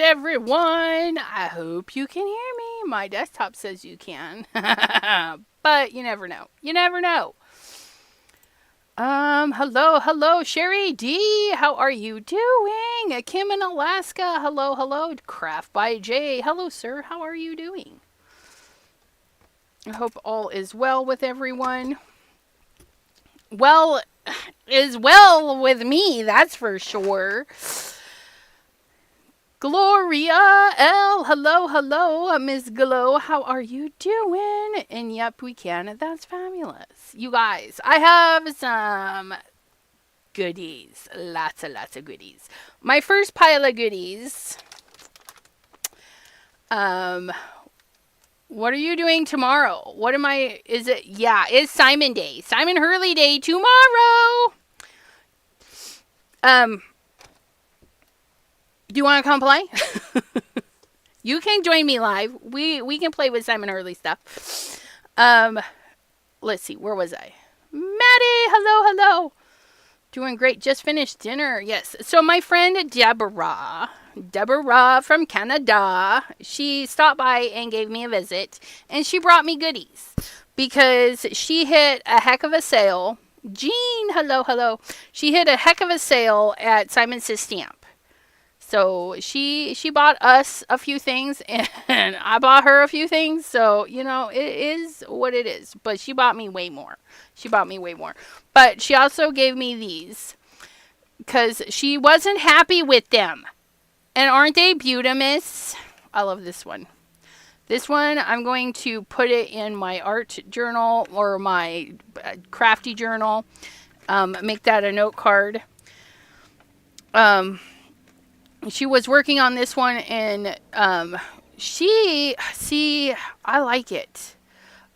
everyone? I hope you can hear me. My desktop says you can. But you never know. You never know. Hello, Sherry D. How are you doing? Kim in Alaska. Hello. Craft by Jay. Hello, sir. How are you doing? I hope all is well with everyone. Well, is well with me, that's for sure. Gloria L. Hello, Miss Glow. How are you doing? And yep, we can. That's fabulous. You guys, I have some goodies. Lots of goodies. My first pile of goodies. What are you doing tomorrow? What am I? Is it? Yeah, it's Simon Day. Simon Hurley Day tomorrow. Do you want to come play? You can join me live. We can play with Simon Hurley stuff. Let's see. Where was I? Maddie, hello. Doing great. Just finished dinner. Yes. So my friend Deborah from Canada, she stopped by and gave me a visit, and she brought me goodies because she hit a heck of a sale. Jean, hello. She hit a heck of a sale at Simon Says Stamp. So she bought us a few things, and I bought her a few things. So, you know, it is what it is. But she bought me way more. But she also gave me these because she wasn't happy with them. And aren't they beautimous? I love this one. This one, I'm going to put it in my art journal or my crafty journal. Make that a note card. She was working on this one, and I like it.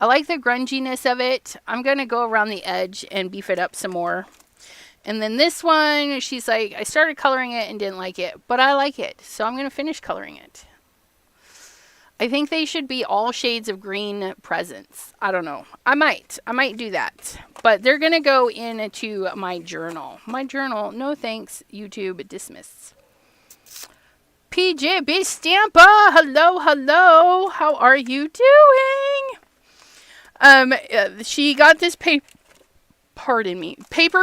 I like the grunginess of it. I'm going to go around the edge and beef it up some more. And then this one, she's like, I started coloring it and didn't like it, but I like it. So I'm going to finish coloring it. I think they should be all shades of green presents. I don't know. I might do that. But they're going to go into my journal. No thanks, YouTube, dismiss. PJB Stampa, hello. How are you doing? She got this paper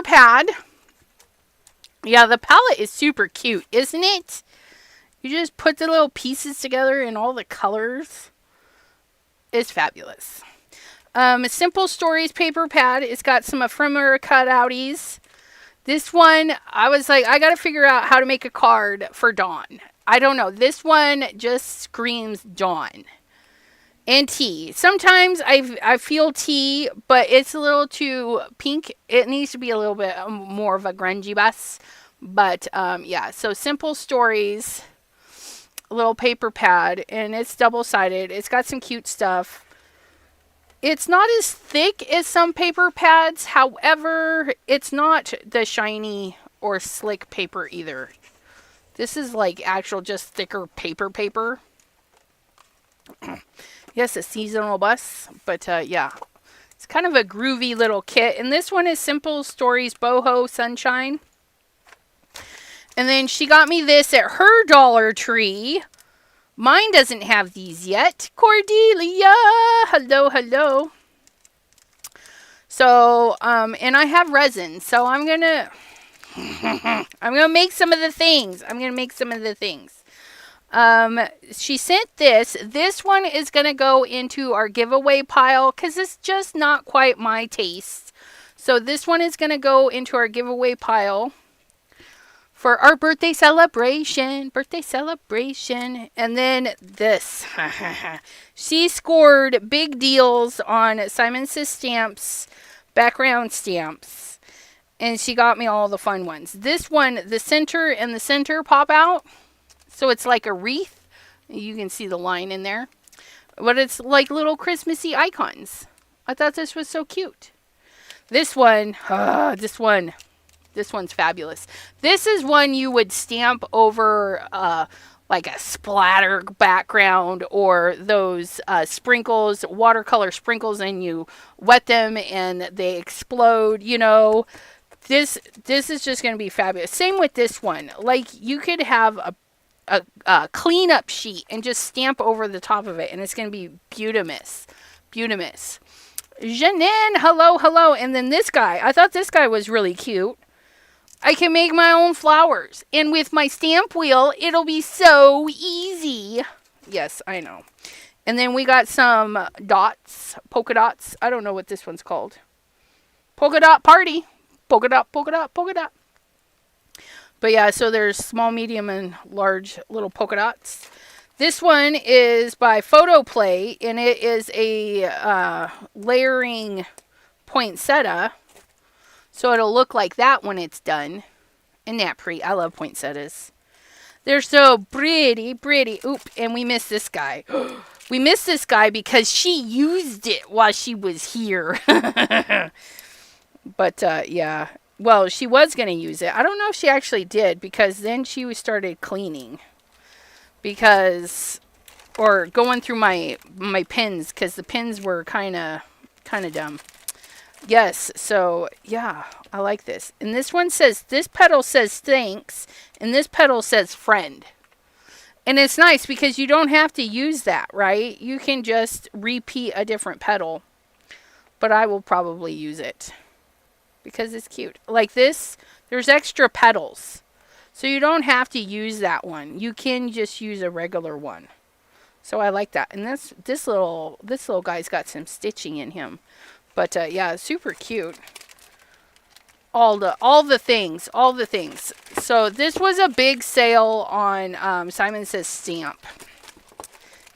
pad. Yeah, the palette is super cute, isn't it? You just put the little pieces together in all the colors. It's fabulous. Simple Stories paper pad. It's got some ephemera cutouties. This one, I was like, I got to figure out how to make a card for Dawn. I don't know. This one just screams Dawn. And tea. Sometimes I feel tea, but it's a little too pink. It needs to be a little bit more of a grungy bus. But, yeah. So Simple Stories, little paper pad. And it's double-sided. It's got some cute stuff. It's not as thick as some paper pads. However, it's not the shiny or slick paper either. This is like actual just thicker paper. Yes, a seasonal bus. But yeah, it's kind of a groovy little kit. And this one is Simple Stories Boho Sunshine. And then she got me this at her Dollar Tree. Mine doesn't have these yet. Cordelia, hello. So, and I have resin. So I'm going to make some of the things. She sent this. This one is going to go into our giveaway pile because it's just not quite my taste. So this one is going to go into our giveaway pile for our birthday celebration. And then this. She scored big deals on Simon Says Stamps background stamps. And she got me all the fun ones. This one, the center pop out. So it's like a wreath. You can see the line in there. But it's like little Christmassy icons. I thought this was so cute. This one's fabulous. This is one you would stamp over like a splatter background or those sprinkles, watercolor sprinkles, and you wet them and they explode, you know. This is just going to be fabulous. Same with this one. Like, you could have a cleanup sheet and just stamp over the top of it, and it's going to be beautimous. Beautimous. Janine, hello, hello. And then this guy, I thought this guy was really cute. I can make my own flowers. And with my stamp wheel, it'll be so easy. Yes, I know. And then we got some dots, polka dots. I don't know what this one's called. Polka dot party. Polka dot, polka dot, polka dot. But yeah, so there's small, medium, and large little polka dots. This one is by Photoplay, and it is a layering poinsettia. So it'll look like that when it's done. Isn't that pretty? I love poinsettias. They're so pretty, pretty. Oop, and we missed this guy. We missed this guy because she used it while she was here. But, yeah. Well, she was going to use it. I don't know if she actually did, because then she started cleaning. Or going through my pins, because the pins were kind of dumb. Yes, so, yeah, I like this. And this one says, this petal says thanks, and this petal says friend. And it's nice because you don't have to use that, right? You can just repeat a different petal. But I will probably use it because it's cute. Like this, there's extra petals. So you don't have to use that one. You can just use a regular one. So I like that. And this little guy's got some stitching in him. But yeah, super cute. All the things. So this was a big sale on Simon Says Stamp.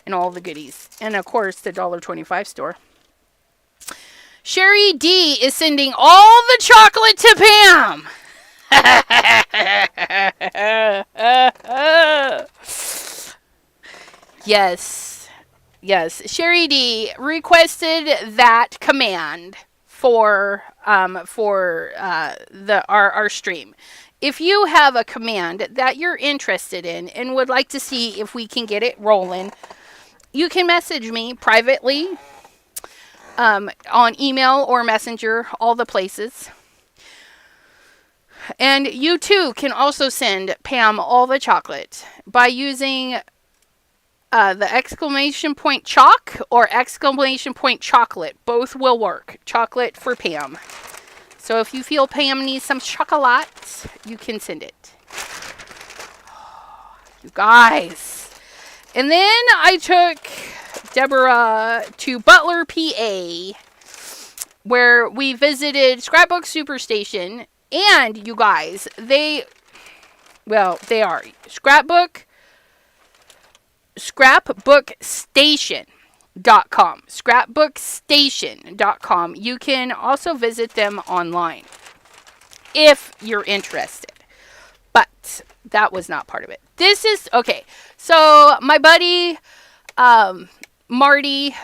And all the goodies. And of course the $1.25 store. Sherry D is sending all the chocolate to Pam. Yes. Sherry D requested that command for our stream. If you have a command that you're interested in and would like to see if we can get it rolling, you can message me privately on email or messenger, all the places. And you too can also send Pam all the chocolate by using the exclamation point chalk or exclamation point chocolate. Both will work. Chocolate for Pam. So if you feel Pam needs some chocolate, you can send it. You guys. And then I took Deborah to Butler, PA, where we visited Scrapbook Superstation. And you guys, they are scrapbookstation.com. Scrapbookstation.com. You can also visit them online if you're interested. But that was not part of it. This is, okay, so my buddy, Marty,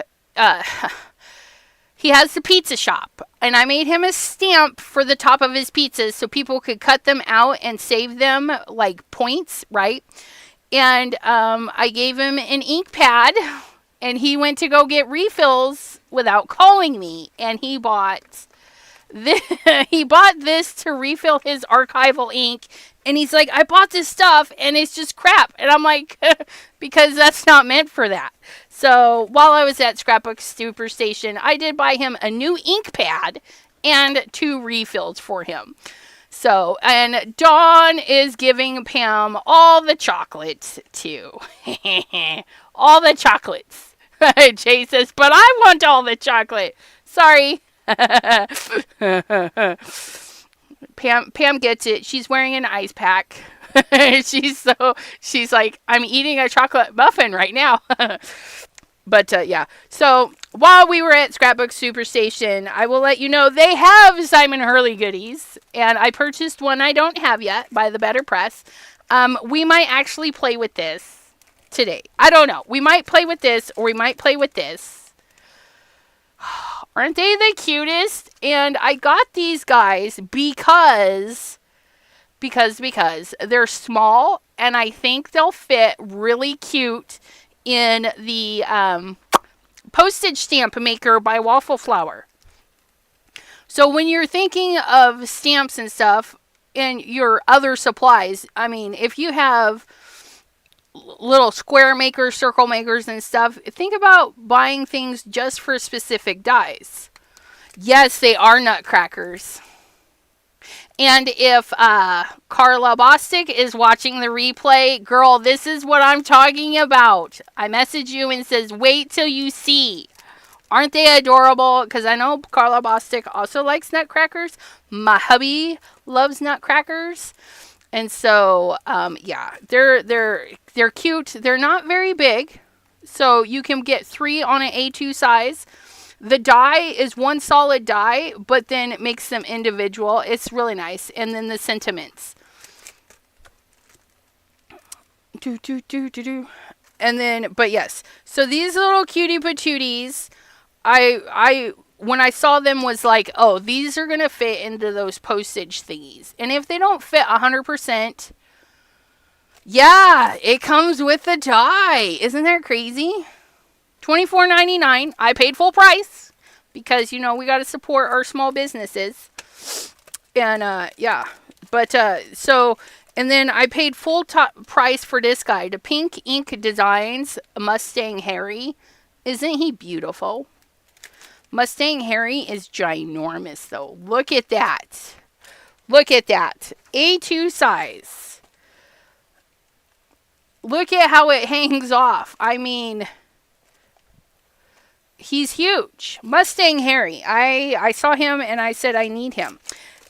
he has the pizza shop, and I made him a stamp for the top of his pizzas so people could cut them out and save them like points, right? And I gave him an ink pad, and he went to go get refills without calling me, and he bought this to refill his archival ink. And he's like, I bought this stuff and it's just crap. And I'm like, because that's not meant for that. So while I was at Scrapbook Superstation, I did buy him a new ink pad and 2 refills for him. So, and Dawn is giving Pam all the chocolates too. All the chocolates. Jay says, but I want all the chocolate. Sorry. Pam gets it. She's wearing an ice pack. She's like, I'm eating a chocolate muffin right now. But yeah. So while we were at Scrapbook Superstation, I will let you know they have Simon Hurley goodies, and I purchased one I don't have yet by the Better Press. We might actually play with this today. I don't know. We might play with this, or we might play with this. Aren't they the cutest? And I got these guys because they're small, and I think they'll fit really cute in the postage stamp maker by Waffle Flower. So when you're thinking of stamps and stuff and your other supplies, I mean, if you have little square makers, circle makers, and stuff. Think about buying things just for specific dies. Yes, they are nutcrackers. And if Carla Bostic is watching the replay, girl, this is what I'm talking about. I message you and says, wait till you see. Aren't they adorable? Because I know Carla Bostic also likes nutcrackers. My hubby loves nutcrackers. And so, yeah, they're cute. They're not very big. So you can get 3 on an A2 size. The die is one solid die, but then it makes them individual. It's really nice. And then the sentiments. And then, but yes. So these little cutie patooties, I when I saw them was like, oh, these are going to fit into those postage thingies. And if they don't fit 100%, yeah, it comes with the die. Isn't that crazy? $24.99. I paid full price because, you know, we got to support our small businesses. And, yeah. But, so, and then I paid full price for this guy. The Pink Ink Designs Mustang Harry. Isn't he beautiful? Mustang Harry is ginormous, though. Look at that. Look at that. A2 size. Look at how it hangs off. I mean, he's huge. Mustang Harry. I saw him and I said I need him.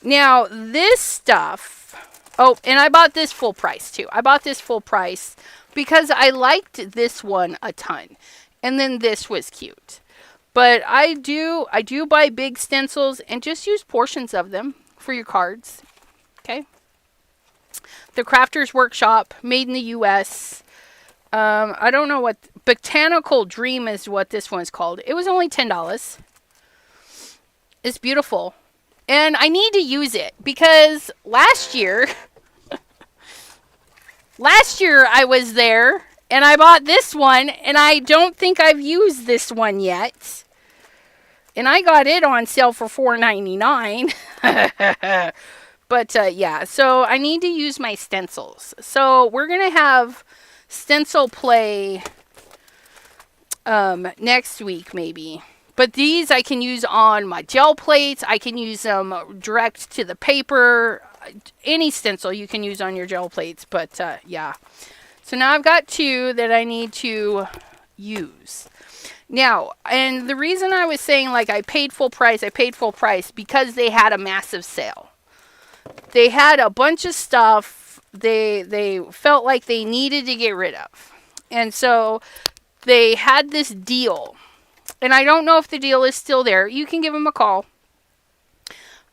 Now, this stuff... Oh, and I bought this full price, too. I bought this full price because I liked this one a ton. And then this was cute. But I do buy big stencils and just use portions of them for your cards. Okay. The Crafters Workshop, made in the U.S. I don't know what... Botanical Dream is what this one's called. It was only $10. It's beautiful. And I need to use it because last year I was there and I bought this one and I don't think I've used this one yet. And I got it on sale for $4.99. But, yeah, so I need to use my stencils. So we're going to have stencil play next week, maybe. But these I can use on my gel plates. I can use them direct to the paper. Any stencil you can use on your gel plates. But, yeah. So now I've got 2 that I need to use. Now, and the reason I was saying, like, I paid full price because they had a massive sale. They had a bunch of stuff they felt like they needed to get rid of. And so they had this deal. And I don't know if the deal is still there. You can give them a call.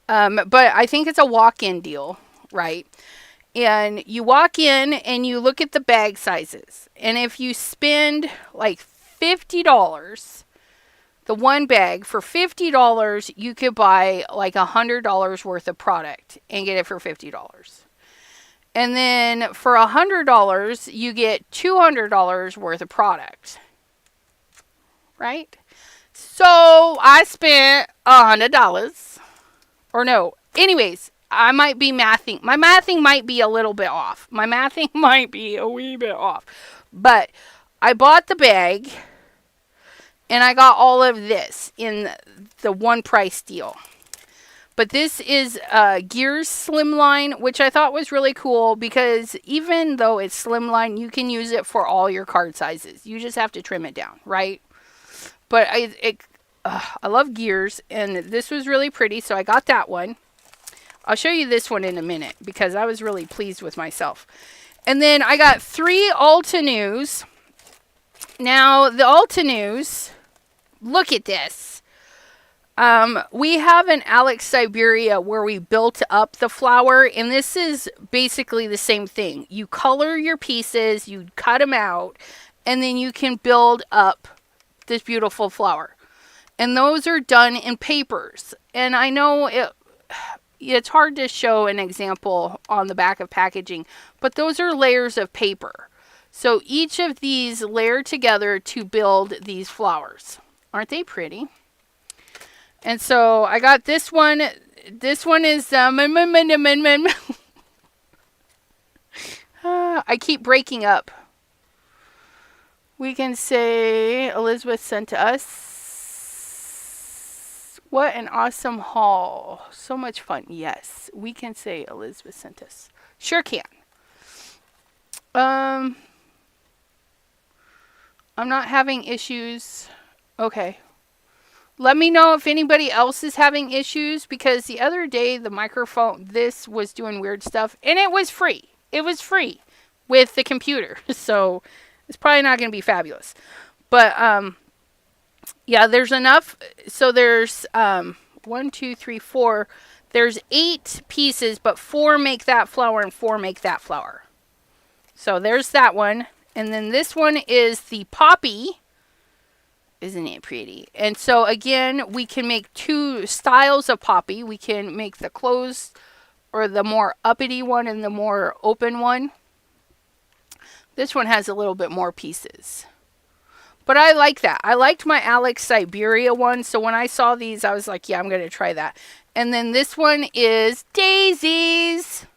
But I think it's a walk-in deal, right? And you walk in and you look at the bag sizes. And if you spend like $50, the one bag, for $50, you could buy like $100 worth of product and get it for $50. And then for $100, you get $200 worth of product. Right? So I spent $100. Or no. Anyways, I might be mathing. My mathing might be a little bit off. My mathing might be a wee bit off. But I bought the bag. And I got all of this in the one price deal. But this is Gears Slimline, which I thought was really cool because even though it's Slimline, you can use it for all your card sizes. You just have to trim it down, right? But I love Gears, and this was really pretty, so I got that one. I'll show you this one in a minute because I was really pleased with myself. And then I got 3 Altenews. Now, the Altenews, look at this. We have an Alex Siberia where we built up the flower, and this is basically the same thing. You color your pieces, you cut them out, and then you can build up this beautiful flower. And those are done in papers. And I know it's hard to show an example on the back of packaging, but those are layers of paper. So each of these layer together to build these flowers. Aren't they pretty? And so I got this one. This one is I keep breaking up. We can say Elizabeth sent to us. What an awesome haul. So much fun. Yes, we can say Elizabeth sent us. Sure can. I'm not having issues. Okay. Let me know if anybody else is having issues, because the other day the microphone, this was doing weird stuff, and it was free. It was free with the computer. So it's probably not going to be fabulous. But yeah, there's enough. So there's 1, 2, 3, 4. There's 8 pieces, but 4 make that flower and 4 make that flower. So there's that one. And then this one is the poppy. Isn't it pretty? And so again, we can make 2 styles of poppy. We can make the closed, or the more uppity one, and the more open one. This one has a little bit more pieces. But I like that. I liked my Alex Siberia one. So when I saw these, I was like, yeah, I'm going to try that. And then this one is daisies.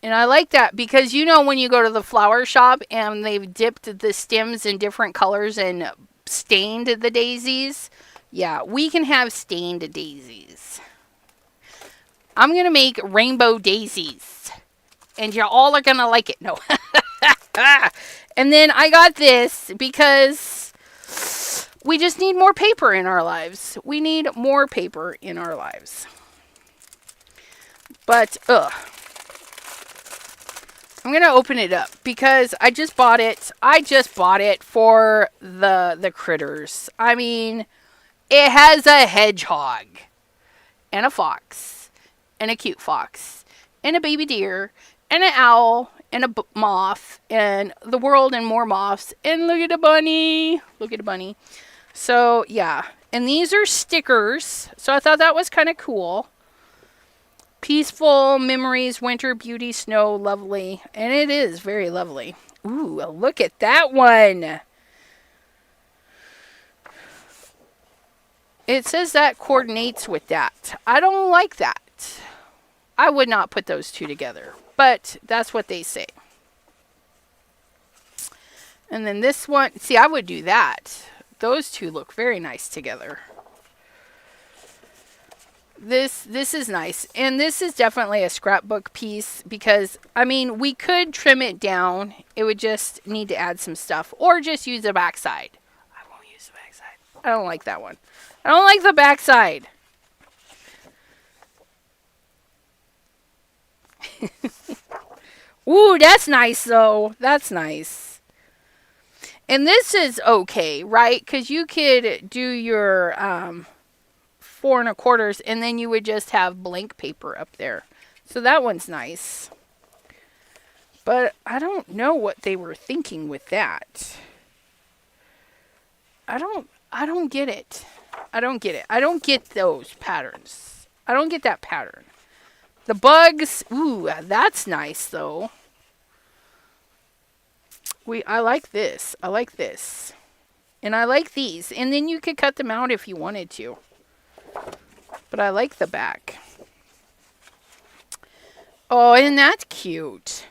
And I like that because, you know, when you go to the flower shop and they've dipped the stems in different colors and stained the daisies. Yeah, we can have stained daisies. I'm going to make rainbow daisies. And you all are going to like it. No. And then I got this because we just need more paper in our lives. We need more paper in our lives. But, I'm going to open it up because I just bought it. I just bought it for the critters. I mean, it has a hedgehog and a fox and a cute fox and a baby deer and an owl and a moth and the world and more moths. And look at the bunny. Look at the bunny. So, yeah. And these are stickers. So I thought that was kind of cool. Peaceful memories, winter beauty, snow, lovely. And it is very lovely. Ooh, look at that one. It says that coordinates with that. I don't like that. I would not put those two together. But that's what they say. And then this one. See, I would do that. Those two look very nice together. This is nice. And this is definitely a scrapbook piece because, I mean, we could trim it down. It would just need to add some stuff. Or just use the backside. I won't use the backside. I don't like that one. I don't like the backside. Ooh, that's nice, though. That's nice. And this is okay, right? Because you could do your 4 1/4, and then you would just have blank paper up there. So that one's nice. But I don't know what they were thinking with that. I don't get it. I don't get it. I don't get those patterns. I don't get that pattern. The bugs, ooh, that's nice though. I like this. I like this. And I like these. And then you could cut them out if you wanted to. But I like the back. Oh, isn't that cute?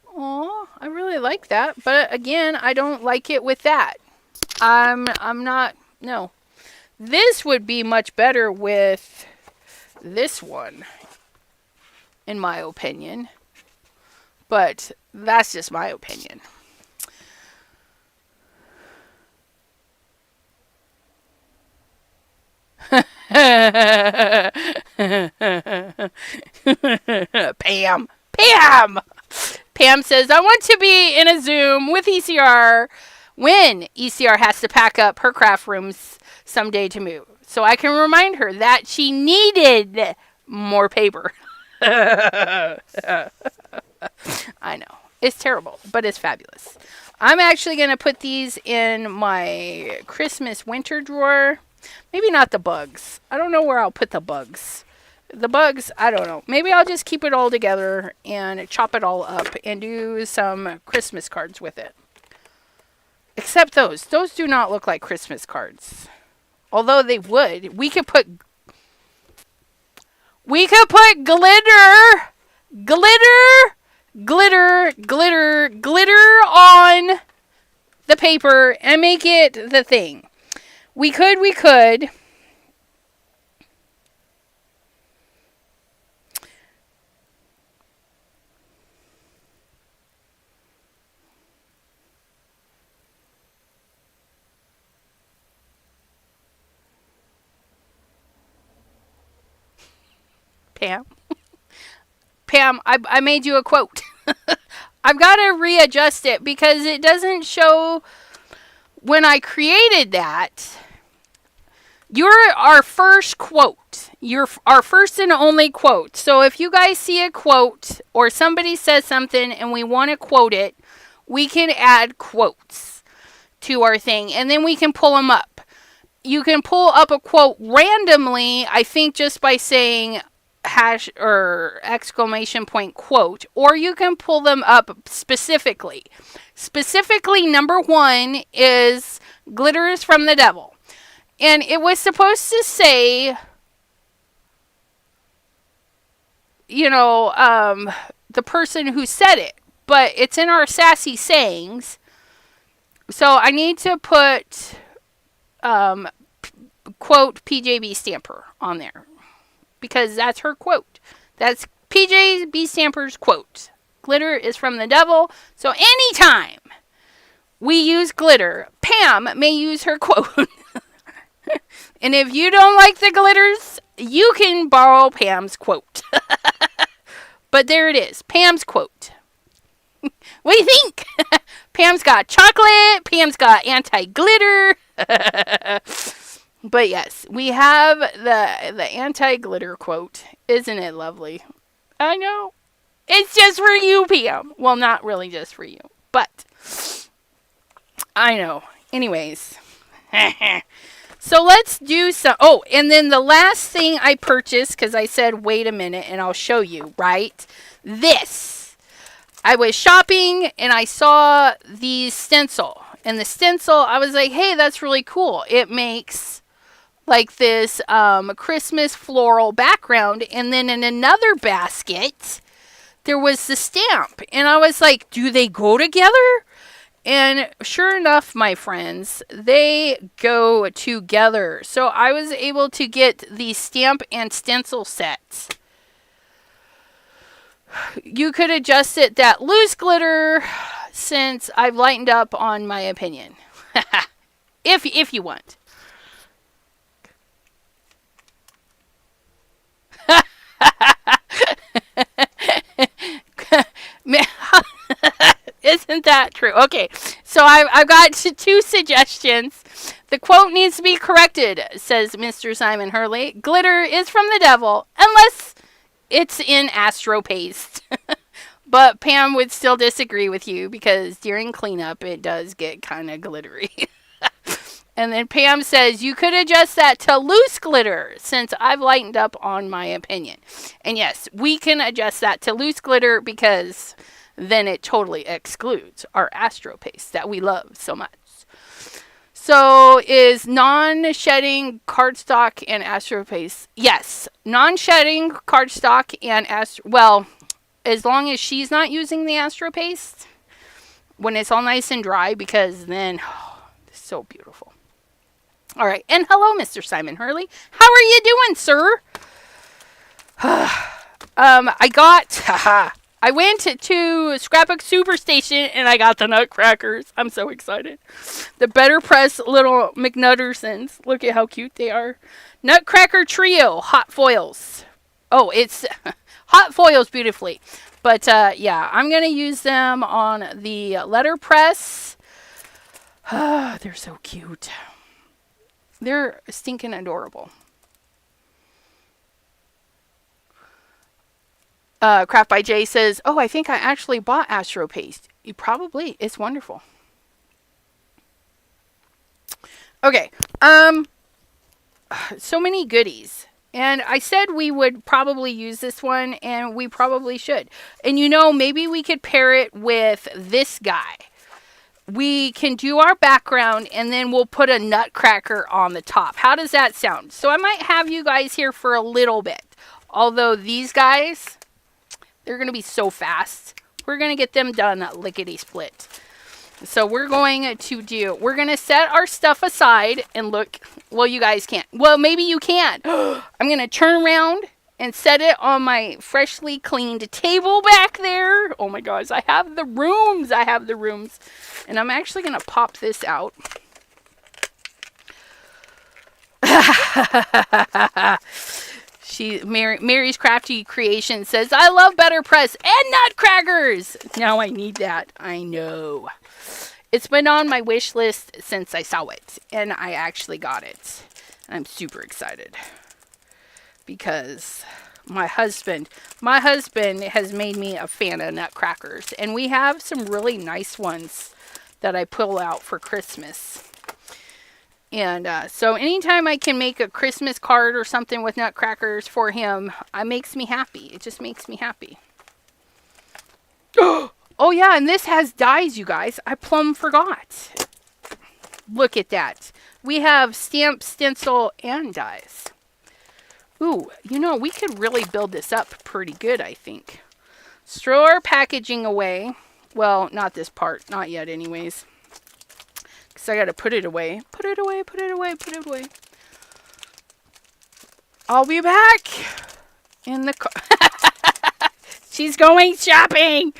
Oh, I really like that. But again, I don't like it with that. I'm not, no. This would be much better with this one, in my opinion. But that's just my opinion. Pam. Pam says, I want to be in a Zoom with ECR when ECR has to pack up her craft rooms someday to move. So I can remind her that she needed more paper. I know. It's terrible, but it's fabulous. I'm actually going to put these in my Christmas winter drawer. Maybe not the bugs. I don't know where I'll put the bugs. The bugs, I don't know. Maybe I'll just keep it all together and chop it all up and do some Christmas cards with it. Except those. Those do not look like Christmas cards. Although they would. We could put glitter glitter, glitter, glitter on the paper and make it the thing. We could. Pam. Pam, I made you a quote. I've got to readjust it because it doesn't show when I created that. You're our first quote. You're our first and only quote. So if you guys see a quote or somebody says something and we want to quote it, we can add quotes to our thing and then we can pull them up. You can pull up a quote randomly, I think just by saying hash or exclamation point quote, or you can pull them up specifically. Specifically, number 1 is glitter is from the devil. And it was supposed to say, the person who said it, but it's in our sassy sayings. So I need to put quote PJB Stamper on there because that's her quote. That's PJB Stamper's quote. Glitter is from the devil. So anytime we use glitter, Pam may use her quote. And if you don't like the glitters, you can borrow Pam's quote. But there it is. Pam's quote. What do you think? Pam's got chocolate. Pam's got anti-glitter. But yes, we have the anti-glitter quote. Isn't it lovely? I know. It's just for you, Pam. Well, not really just for you. But I know. Anyways. So let's do some. Oh, and then the last thing I purchased, because I said, wait a minute, and I'll show you, right? This. I was shopping, and I saw the stencil. And the stencil, I was like, hey, that's really cool. It makes like this Christmas floral background. And then in another basket, there was the stamp. And I was like, do they go together? And sure enough, my friends, they go together. So I was able to get the stamp and stencil sets. You could adjust it that loose glitter since I've lightened up on my opinion. if you want. Isn't that true? Okay, so I've got 2 suggestions. The quote needs to be corrected, says Mr. Simon Hurley. Glitter is from the devil, unless it's in Astro Paste. But Pam would still disagree with you because during cleanup, it does get kind of glittery. And then Pam says, you could adjust that to loose glitter since I've lightened up on my opinion. And yes, we can adjust that to loose glitter because then it totally excludes our Astro Paste that we love so much. So is non-shedding cardstock and Astro Paste? Yes, non-shedding cardstock and well, as long as she's not using the Astro Paste when it's all nice and dry, because then it's so beautiful. All right, and hello, Mr. Simon Hurley. How are you doing, sir? I went to Scrapbook Superstation and I got the Nutcrackers. I'm so excited. The Better Press little McNuttersons. Look at how cute they are. Nutcracker Trio hot foils. Oh, it's hot foils beautifully. But yeah, I'm going to use them on the letterpress. They're so cute. They're stinking adorable. Craft by Jay says, oh, I think I actually bought Astro Paste. You probably. It's wonderful. Okay. So many goodies. And I said we would probably use this one, and we probably should. And maybe we could pair it with this guy. We can do our background, and then we'll put a nutcracker on the top. How does that sound? So I might have you guys here for a little bit. Although these guys, they're going to be so fast. We're going to get them done lickety-split. So we're going to set our stuff aside and look. Well, you guys can't. Well, maybe you can. I'm going to turn around and set it on my freshly cleaned table back there. Oh my gosh, I have the rooms. And I'm actually going to pop this out. Mary's Crafty Creation says, I love Better Press and Nutcrackers. Now I need that. I know. It's been on my wish list since I saw it. And I actually got it. I'm super excited. Because my husband has made me a fan of Nutcrackers. And we have some really nice ones that I pull out for Christmas. And so anytime I can make a Christmas card or something with Nutcrackers for him, it makes me happy. It just makes me happy. Oh yeah, and this has dies, you guys. I plumb forgot. Look at that. We have stamp, stencil, and dies. Ooh, we could really build this up pretty good, I think. Throw our packaging away. Well, not this part. Not yet, anyways. Because I got to put it away. Put it away. I'll be back in the car. She's going shopping.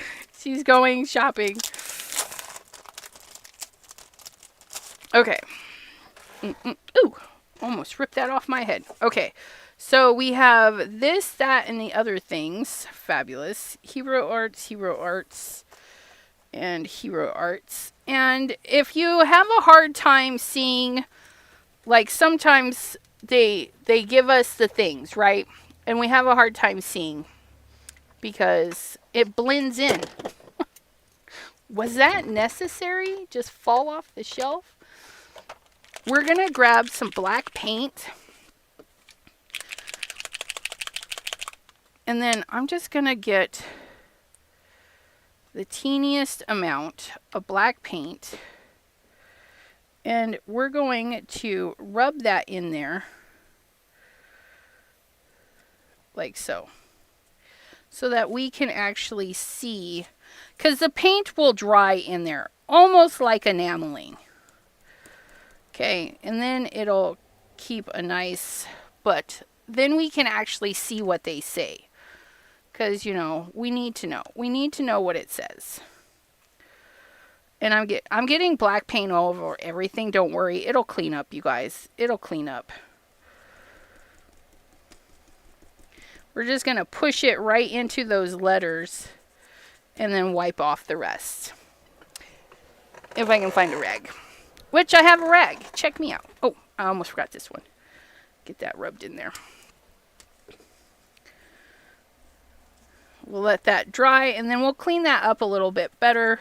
Okay. Ooh, almost ripped that off my head. Okay. So we have this, that, and the other things. Fabulous. Hero Arts, and Hero Arts. And if you have a hard time seeing, like sometimes they give us the things, right? And we have a hard time seeing because it blends in. Was that necessary? Just fall off the shelf? We're going to grab some black paint. And then I'm just going to get the teeniest amount of black paint. And we're going to rub that in there. Like so. So that we can actually see. Because the paint will dry in there. Almost like enameling. Okay. And then it'll keep a nice. But then we can actually see what they say. Because, we need to know. We need to know what it says. And I'm getting black paint all over everything. Don't worry. It'll clean up, you guys. It'll clean up. We're just going to push it right into those letters. And then wipe off the rest. If I can find a rag. Which I have a rag. Check me out. Oh, I almost forgot this one. Get that rubbed in there. We'll let that dry, and then we'll clean that up a little bit better.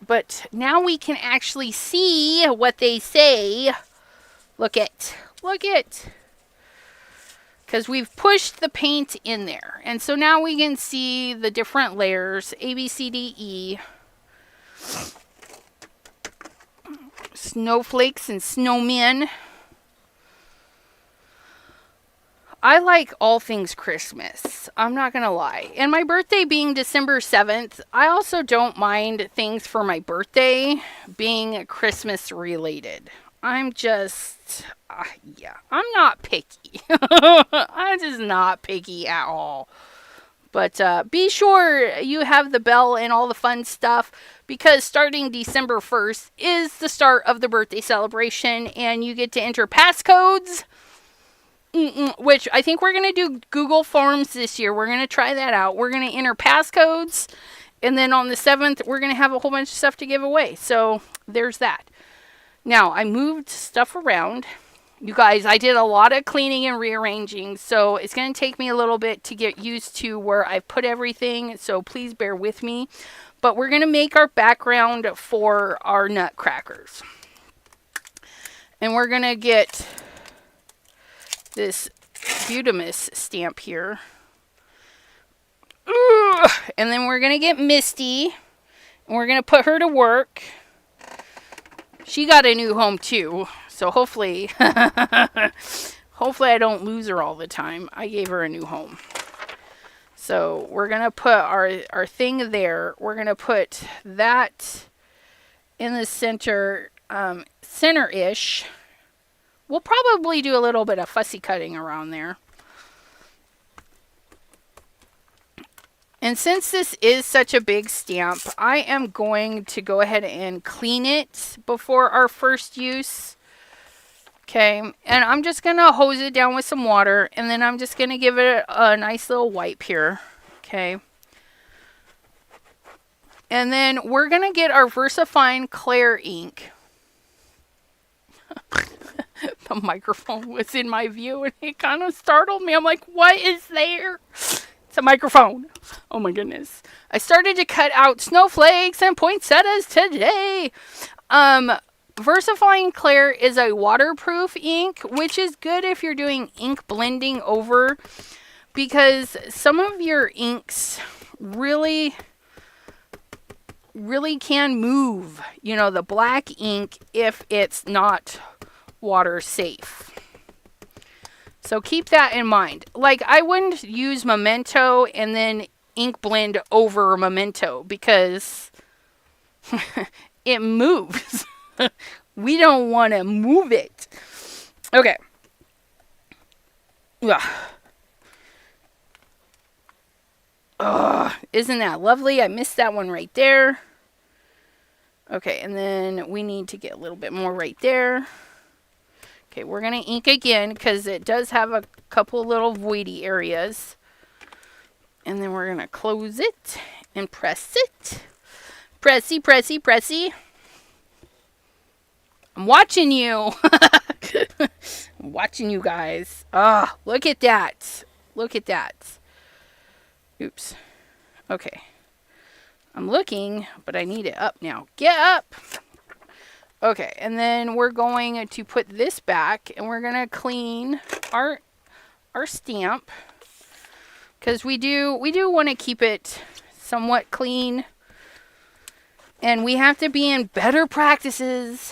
But now we can actually see what they say. Look it. Because we've pushed the paint in there. And so now we can see the different layers. A, B, C, D, E. Snowflakes and snowmen. I like all things Christmas. I'm not going to lie. And my birthday being December 7th, I also don't mind things for my birthday being Christmas related. I'm just, I'm not picky. I'm just not picky at all. But be sure you have the bell and all the fun stuff because starting December 1st is the start of the birthday celebration and you get to enter passcodes. Which I think we're going to do Google Forms this year. We're going to try that out. We're going to enter passcodes. And then on the 7th, we're going to have a whole bunch of stuff to give away. So there's that. Now, I moved stuff around. You guys, I did a lot of cleaning and rearranging. So it's going to take me a little bit to get used to where I've put everything. So please bear with me. But we're going to make our background for our nutcrackers. And we're going to get this Beautimus stamp here. And then we're going to get Misty. And we're going to put her to work. She got a new home too. So hopefully, Hopefully I don't lose her all the time. I gave her a new home. So we're going to put our thing there. We're going to put that in the center, center-ish. We'll probably do a little bit of fussy cutting around there. And since this is such a big stamp, I am going to go ahead and clean it before our first use. Okay, and I'm just going to hose it down with some water, and then I'm just going to give it a nice little wipe here. Okay. And then we're going to get our VersaFine Clair ink. The microphone was in my view, and it kind of startled me. I'm like, what is there? It's a microphone. Oh my goodness. I started to cut out snowflakes and poinsettias today. VersaFine Clair is a waterproof ink, which is good if you're doing ink blending over, because some of your inks really can move, you know, the black ink if it's not water safe. So keep that in mind. Like, I wouldn't use Memento and then ink blend over Memento because it moves. We don't want to move it. Okay. Isn't that lovely? I missed that one right there. Okay, and then we need to get a little bit more right there. Okay, we're going to ink again because it does have a couple little voidy areas. And then we're going to close it and press it. Pressy, pressy, pressy. I'm watching you. I'm watching you guys. Ah, look at that. Look at that. Oops. Okay. I'm looking, but I need it up now. Get up. Okay, and then we're going to put this back, and we're going to clean our stamp, because we do want to keep it somewhat clean, and we have to be in better practices.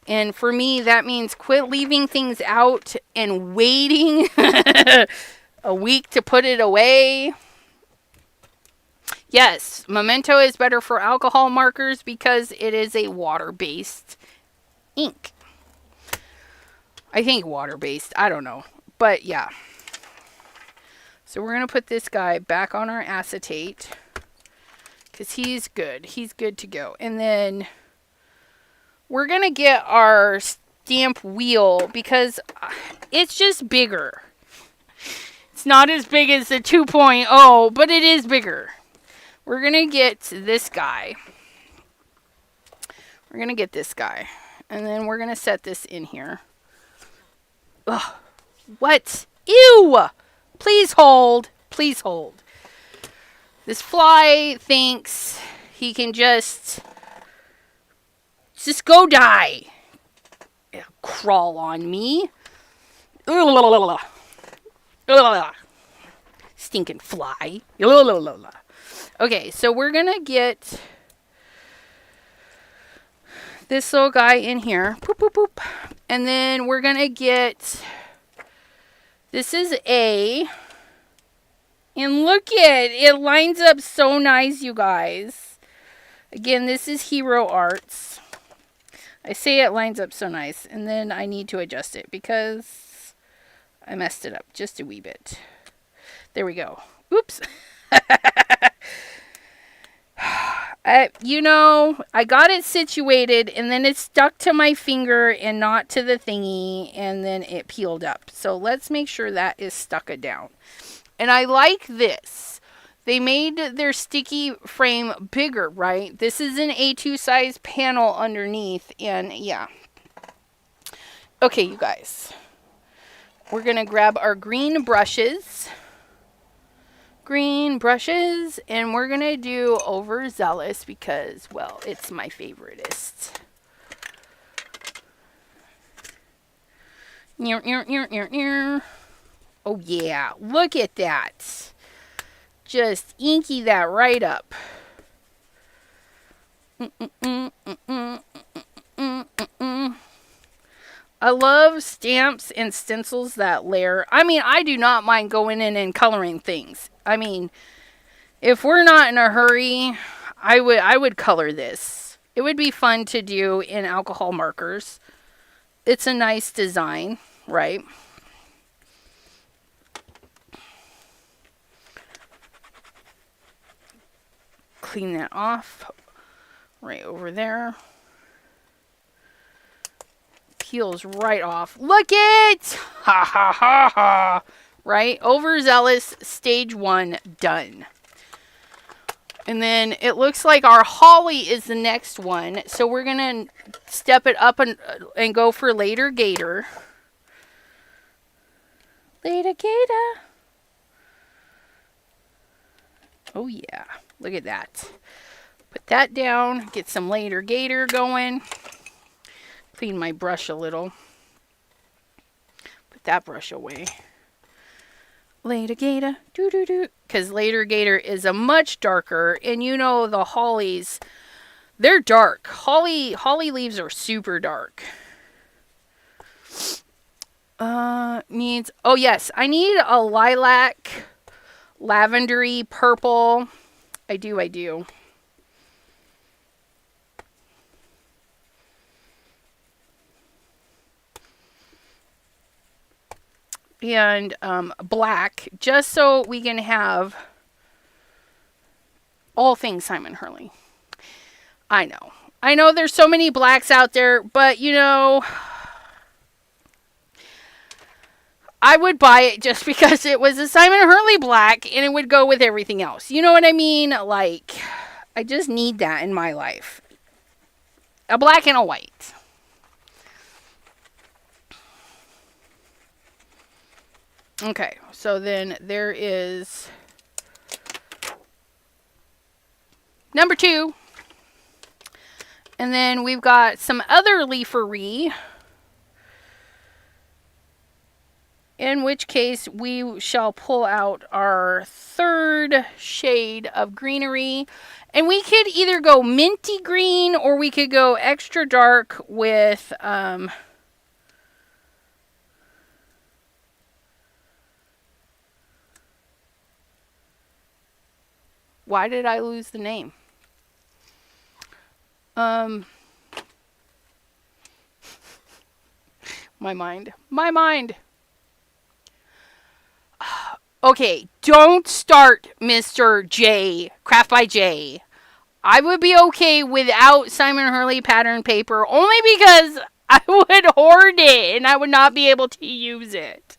And for me, that means quit leaving things out and waiting a week to put it away. Yes, Memento is better for alcohol markers because it is a water-based ink. I think water-based. I don't know. But yeah. So we're going to put this guy back on our acetate because he's good. He's good to go. And then we're going to get our stamp wheel because it's just bigger. It's not as big as the 2.0, but it is bigger. We're going to get this guy. We're going to get this guy. And then we're going to set this in here. Ugh. What? Ew! Please hold. Please hold. This fly thinks he can just go die. It'll crawl on me. Stinking fly. Okay, so we're going to get this little guy in here. Boop, boop, boop. And then we're going to get, this is A. And look at it lines up so nice, you guys. Again, this is Hero Arts. I say it lines up so nice, and then I need to adjust it because I messed it up just a wee bit. There we go. Oops. I got it situated, and then it stuck to my finger and not to the thingy, and then it peeled up. So let's make sure that is stuck down. And I like this. They made their sticky frame bigger, right? This is an A2 size panel underneath, and yeah. Okay, you guys. We're going to grab our green brushes. And we're going to do Overzealous because, well, it's my favoritist. Oh, yeah. Look at that. Just inky that right up. I love stamps and stencils that layer. I mean, I do not mind going in and coloring things. I mean, if we're not in a hurry, I would color this. It would be fun to do in alcohol markers. It's a nice design, right? Clean that off right over there. Peels right off. Look it! Ha ha ha ha! Right? Overzealous, stage 1, done. And then it looks like our holly is the next one. So we're going to step it up and go for later gator. Later gator. Oh yeah, look at that. Put that down, get some later gator going. Clean my brush a little. Put that brush away. Later gator, doo-doo-doo. Because later gator is a much darker, and you know the hollies, they're dark. Holly leaves are super dark. Needs, oh yes, I need a lilac, lavendery, purple. I do. And black, just so we can have all things Simon Hurley. I know there's so many blacks out there, but you know, I would buy it just because it was a Simon Hurley black and it would go with everything else. You know what I mean? Like, I just need that in my life. A black and a white. Okay, so then there is number 2. And then we've got some other leafery, in which case we shall pull out our 3rd shade of greenery. And we could either go minty green or we could go extra dark with why did I lose the name? My mind. Okay, don't start Mr. J, Craft by J. I would be okay without Simon Hurley pattern paper only because I would hoard it and I would not be able to use it.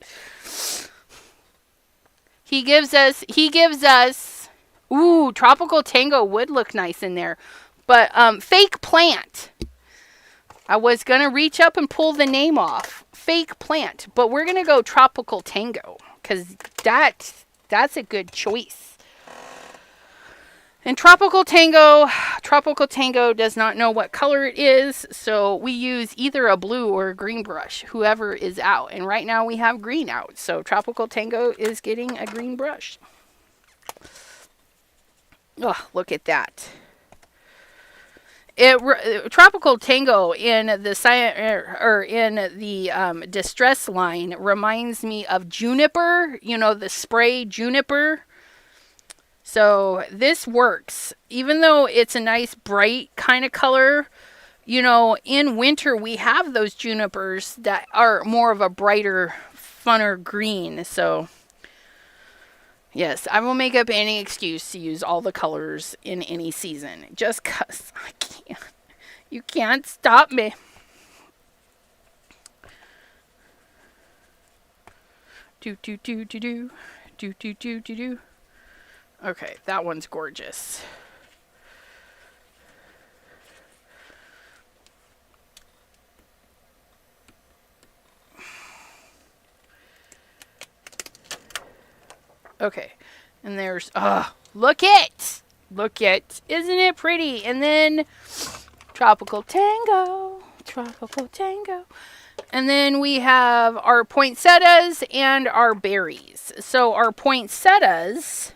He gives us, ooh, Tropical Tango would look nice in there. But Fake Plant. I was going to reach up and pull the name off. Fake Plant. But we're going to go Tropical Tango. Because that's a good choice. And Tropical Tango does not know what color it is. So we use either a blue or a green brush. Whoever is out. And right now we have green out. So Tropical Tango is getting a green brush. Oh, look at that. Tropical Tango in the Distress line reminds me of Juniper. You know, the spray Juniper. So this works. Even though it's a nice bright kind of color, you know, in winter we have those Junipers that are more of a brighter, funner green. So yes, I will make up any excuse to use all the colors in any season. Just because I can't. You can't stop me. Do. Okay, that one's gorgeous. Okay, and there's, look it! Isn't it pretty? And then Tropical Tango. And then we have our poinsettias and our berries. So our poinsettias,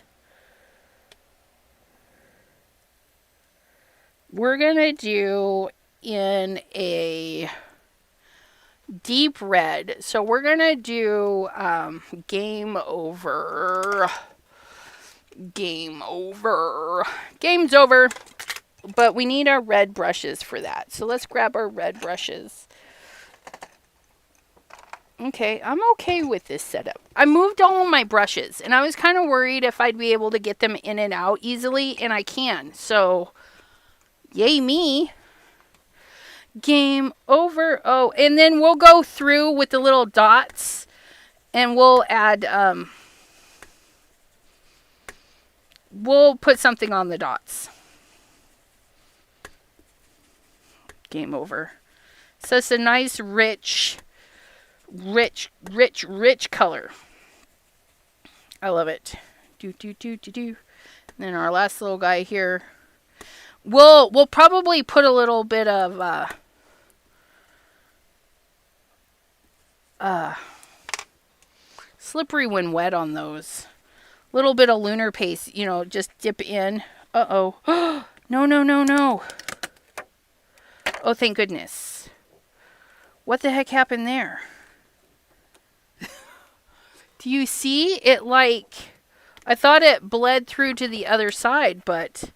we're going to do in a deep red. So we're going to do game over. Game over. Game's over. But we need our red brushes for that. So let's grab our red brushes. Okay, I'm okay with this setup. I moved all of my brushes, and I was kind of worried if I'd be able to get them in and out easily, and I can. So, yay me. Game over. Oh, and then we'll go through with the little dots, and we'll add, we'll put something on the dots. Game over. So it's a nice, rich color. I love it. Do. And then our last little guy here. We'll probably put a little bit of slippery when wet on those. Little bit of lunar paste, just dip in. Uh-oh. No. Oh, thank goodness. What the heck happened there? Do you see? It I thought it bled through to the other side, but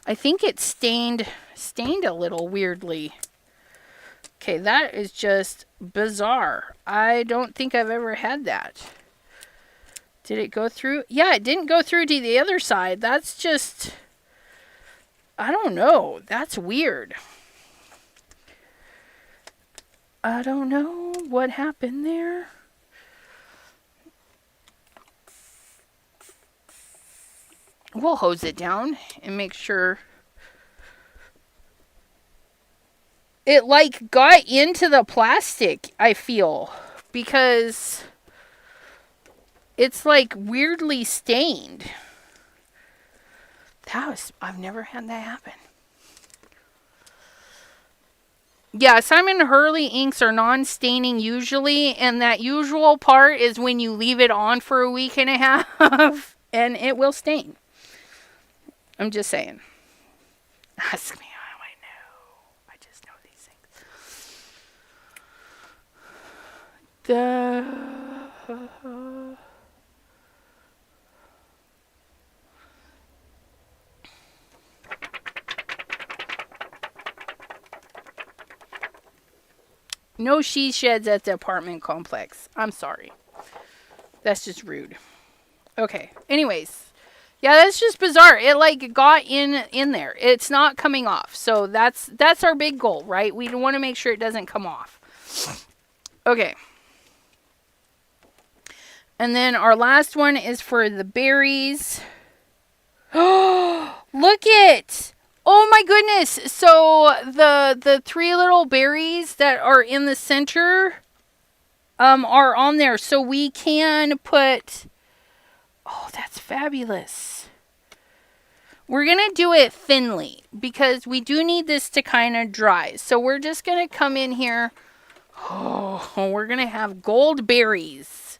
I think it stained a little weirdly. Okay, that is just bizarre. I don't think I've ever had that. Did it go through? Yeah, it didn't go through to the other side. That's just, I don't know. That's weird. I don't know what happened there. We'll hose it down and make sure it got into the plastic, I feel, because it's weirdly stained. I've never had that happen. Yeah, Simon Hurley inks are non-staining usually, and that usual part is when you leave it on for a week and a half and it will stain. I'm just saying. Ask me how I know. I just know these things. No she sheds at the apartment complex. I'm sorry. That's just rude. Okay. Anyways. Yeah, that's just bizarre. It got in there. It's not coming off. So that's our big goal, right? We want to make sure it doesn't come off. Okay. And then our last one is for the berries. Oh, look it! Oh my goodness! So the three little berries that are in the center are on there. So we can put... Oh, that's fabulous. We're going to do it thinly because we do need this to kind of dry. So we're just going to come in here. Oh, we're going to have gold berries.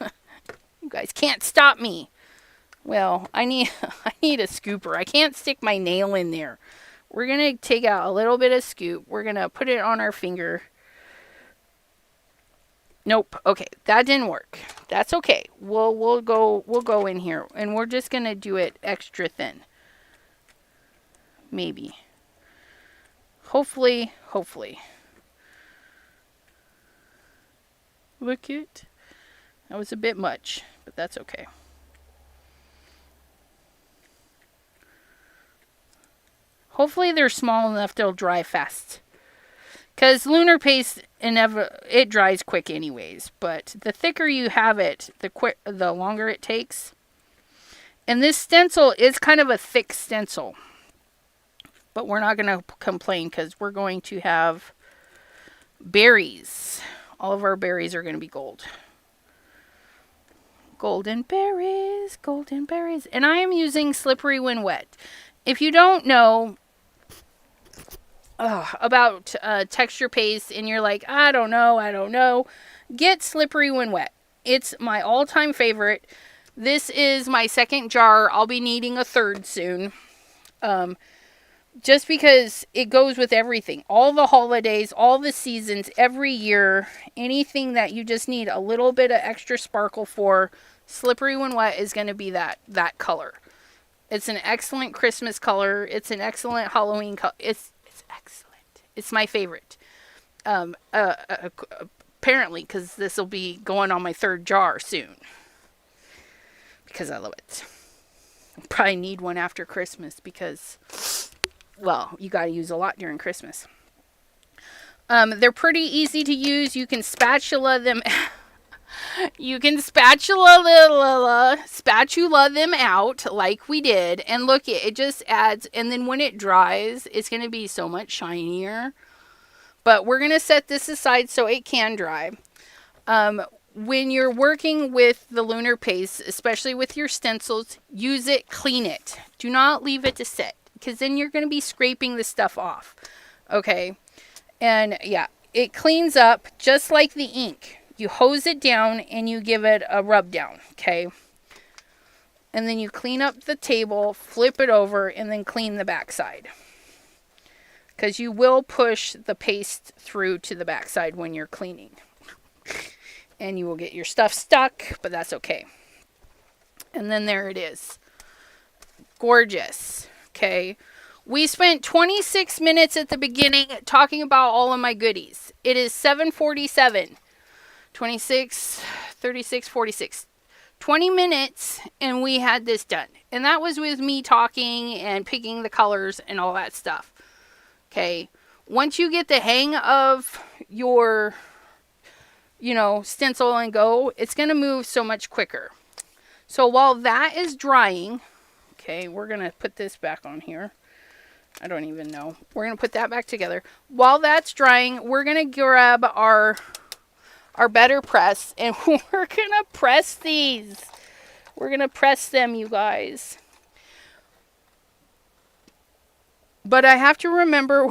You guys can't stop me. Well, I need a scooper. I can't stick my nail in there. We're going to take out a little bit of scoop. We're going to put it on our finger. Nope. Okay, that didn't work. That's okay. We'll go in here and we're just going to do it extra thin. Maybe. Hopefully. Look it. That was a bit much, but that's okay. Hopefully they're small enough they'll dry fast. Because lunar paste, it dries quick anyways. But the thicker you have it, the longer it takes. And this stencil is kind of a thick stencil. But we're not going to complain because we're going to have berries. All of our berries are going to be gold. Golden berries, golden berries. And I am using Slippery When Wet. If you don't know about texture paste and you're like, I don't know, get Slippery When Wet. It's my all-time favorite. This is my second jar. I'll be needing a third soon. just because it goes with everything. All the holidays, all the seasons, every year, anything that you just need a little bit of extra sparkle for, Slippery When Wet is going to be that color. It's an excellent Christmas color. It's an excellent Halloween color. It's excellent. It's my favorite. Apparently, because this will be going on my 3rd jar soon. Because I love it. Probably need one after Christmas because, well, you got to use a lot during Christmas. They're pretty easy to use. You can spatula them. You can spatula them out like we did. And look, it just adds. And then when it dries, it's going to be so much shinier. But we're going to set this aside so it can dry. When you're working with the lunar paste, especially with your stencils, use it, clean it. Do not leave it to sit, because then you're going to be scraping the stuff off. Okay? And yeah, it cleans up just like the ink. You hose it down and you give it a rub down. Okay? And then you clean up the table, flip it over, and then clean the backside. Because you will push the paste through to the backside when you're cleaning. And you will get your stuff stuck, but that's okay. And then there it is. Gorgeous. Okay. We spent 26 minutes at the beginning talking about all of my goodies. It is 7:47. 26, 36, 46. 20 minutes and we had this done. And that was with me talking and picking the colors and all that stuff. Okay. Once you get the hang of your stencil and go, it's going to move so much quicker. So while that is drying, okay, we're going to put this back on here. I don't even know. We're going to put that back together. While that's drying, we're going to grab our better press and we're going to press these. We're going to press them, you guys. But I have to remember